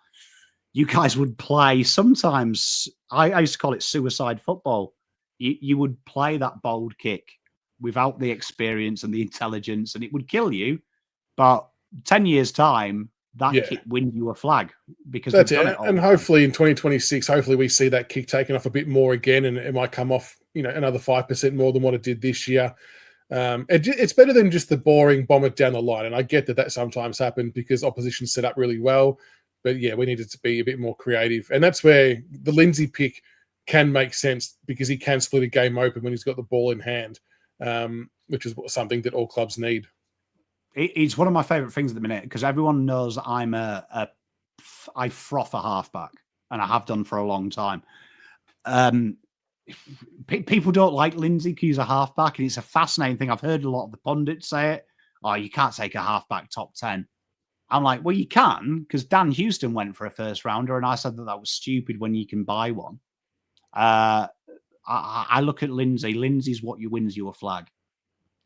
you guys would play sometimes. I used to call it suicide football. You would play that bold kick without the experience and the intelligence, and it would kill you. But 10 years' time, that kick wins you a flag because that's done it. And hopefully in 2026, hopefully we see that kick taken off a bit more again, and it might come off, another 5% more than what it did this year. It's better than just the boring bomb it down the line. And I get that sometimes happens because opposition set up really well. But yeah, we needed to be a bit more creative. And that's where the Lindsay pick can make sense because he can split a game open when he's got the ball in hand, which is something that all clubs need. It's one of my favorite things at the minute because everyone knows I froth a halfback, and I have done for a long time. People don't like Lindsay because he's a halfback, and it's a fascinating thing. I've heard a lot of the pundits say it. Oh, you can't take a halfback top 10. I'm like, well, you can, because Dan Houston went for a first rounder, and I said that was stupid when you can buy one. I look at Lindsay. Lindsay's what wins you a flag.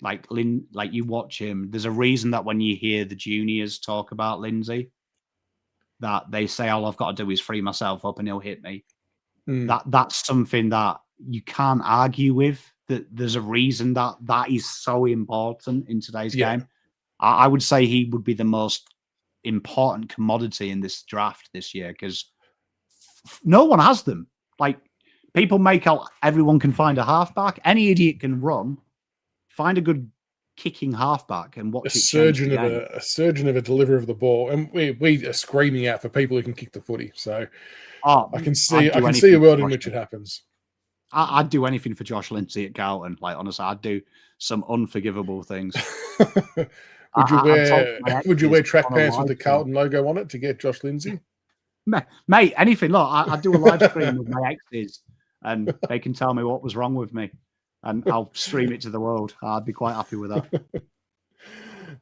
Like you watch him. There's a reason that when you hear the juniors talk about Lindsay, that they say, all I've got to do is free myself up and he'll hit me. That's something that you can't argue with. That there's a reason that is so important in today's game. I would say he would be the most important commodity in this draft this year because no one has them. Like, people make out everyone can find a halfback. Any idiot can run. Find a good kicking halfback and watch a surgeon of a deliverer of the ball, and we are screaming out for people who can kick the footy. So I can see a world in which it happens. I'd do anything for Josh Lindsay at Carlton. Like, honestly, I'd do some unforgivable things. Would you wear track pants with the Carlton logo on it to get Josh Lindsay? Mate, anything. Look, I'd do a live stream with my exes, and they can tell me what was wrong with me, and I'll stream it to the world. I'd be quite happy with that.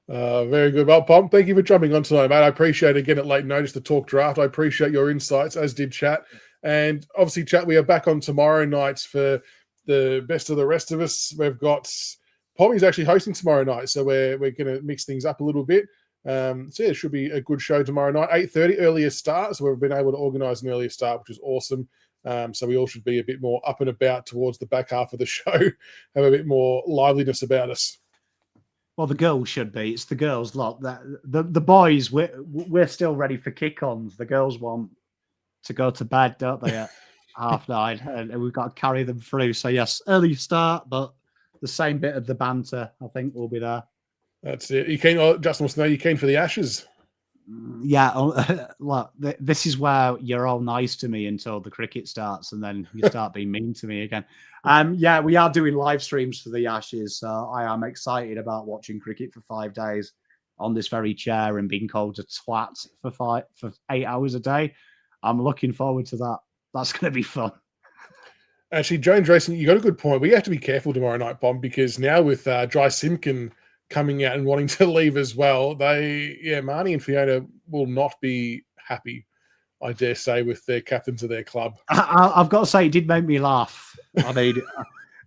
Very good. Well, Pom, thank you for jumping on tonight, mate. I appreciate it again at late notice to talk draft. I appreciate your insights, as did Chat. And obviously, Chat, we are back on tomorrow nights for the best of the rest of us. We've got Pommy's actually hosting tomorrow night, so we're going to mix things up a little bit. So yeah, it should be a good show tomorrow night. 8:30 earlier start, so we've been able to organise an earlier start, which is awesome. So we all should be a bit more up and about towards the back half of the show, have a bit more liveliness about us. Well, the girls should be. It's the girls lot. The boys, we're still ready for kick-ons. The girls want to go to bed, don't they, at 9:30, and we've got to carry them through. So yes, early start, but the same bit of the banter, I think, will be there. That's it. Justin wants to know, you keen for the Ashes? Yeah, look, this is where you're all nice to me until the cricket starts, and then you start being mean to me again. Yeah, we are doing live streams for the Ashes, so I am excited about watching cricket for 5 days on this very chair and being called a twat for 8 hours a day. I'm looking forward to that. That's going to be fun. Actually, Jones Racing, you got a good point. We have to be careful tomorrow night, Bomb, because now with Dry Simpkin coming out and wanting to leave as well, Marnie and Fiona will not be happy, I dare say, with their captains of their club. I've got to say, it did make me laugh. I mean,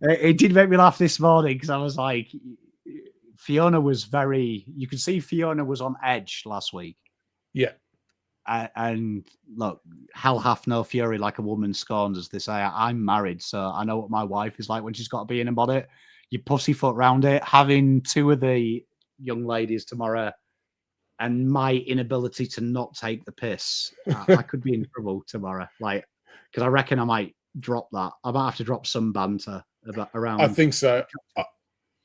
it did make me laugh this morning because I was like, Fiona was you could see Fiona was on edge last week. Yeah. And look, hell hath no fury like a woman scorned, as they say. I'm married, so I know what my wife is like when she's got to be in about it. You pussyfoot round it. Having 2 of the young ladies tomorrow and my inability to not take the piss, I could be in trouble tomorrow. Like, because I reckon I might drop that. I might have to drop some banter around. I think so.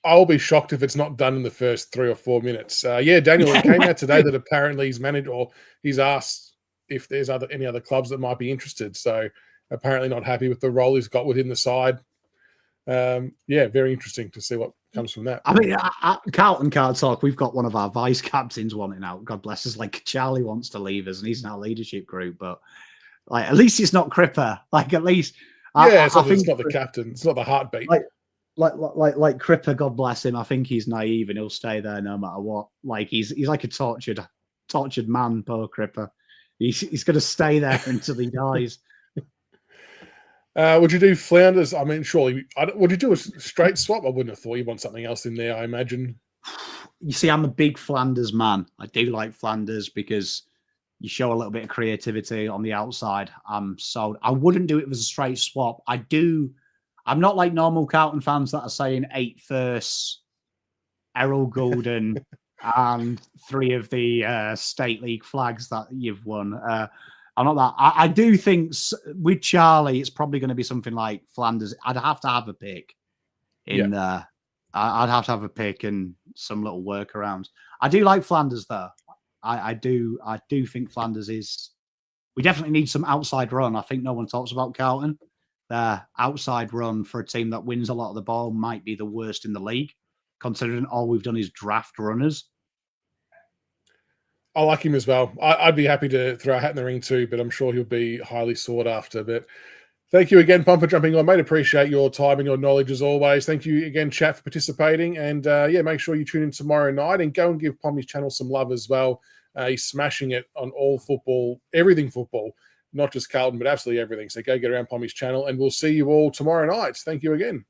I'll be shocked if it's not done in the first 3 or 4 minutes. Daniel, it came out today that apparently he's asked if there's any other clubs that might be interested. So apparently not happy with the role he's got within the side. Very interesting to see what comes from that. I mean, Carlton can't talk. We've got one of our vice captains wanting out. God bless us. Like, Charlie wants to leave us, and he's in our leadership group. But Like, at least it's not Cripper. Like, at least Yeah, I think it's not the captain. It's not the heartbeat. Like Cripper, God bless him. I think he's naive and he'll stay there no matter what. Like he's like a tortured man, poor Cripper. He's going to stay there until he dies. Would you do Flounders? I mean, surely. Would you do a straight swap? I wouldn't have thought you'd want something else in there, I imagine. You see, I'm a big Flanders man. I do like Flanders because you show a little bit of creativity on the outside. I'm sold. I wouldn't do it as a straight swap. I'm not like normal Carlton fans that are saying 8 firsts, Errol Goulden, and 3 of the State League flags that you've won. I'm not that. I do think with Charlie, it's probably going to be something like Flanders. I'd have to have a pick in there. I'd have to have a pick and some little workarounds. I do like Flanders though. I do think Flanders is. We definitely need some outside run. I think no one talks about Carlton. Their outside run for a team that wins a lot of the ball might be the worst in the league, considering all we've done is draft runners. I like him as well. I'd be happy to throw a hat in the ring too, but I'm sure he'll be highly sought after. But thank you again, Pom, for jumping on, mate. Appreciate your time and your knowledge as always. Thank you again, chat, for participating. And make sure you tune in tomorrow night and go and give Pommy's channel some love as well. He's smashing it on all football, everything football, not just Carlton, but absolutely everything. So go get around Pommy's channel, and we'll see you all tomorrow night. Thank you again.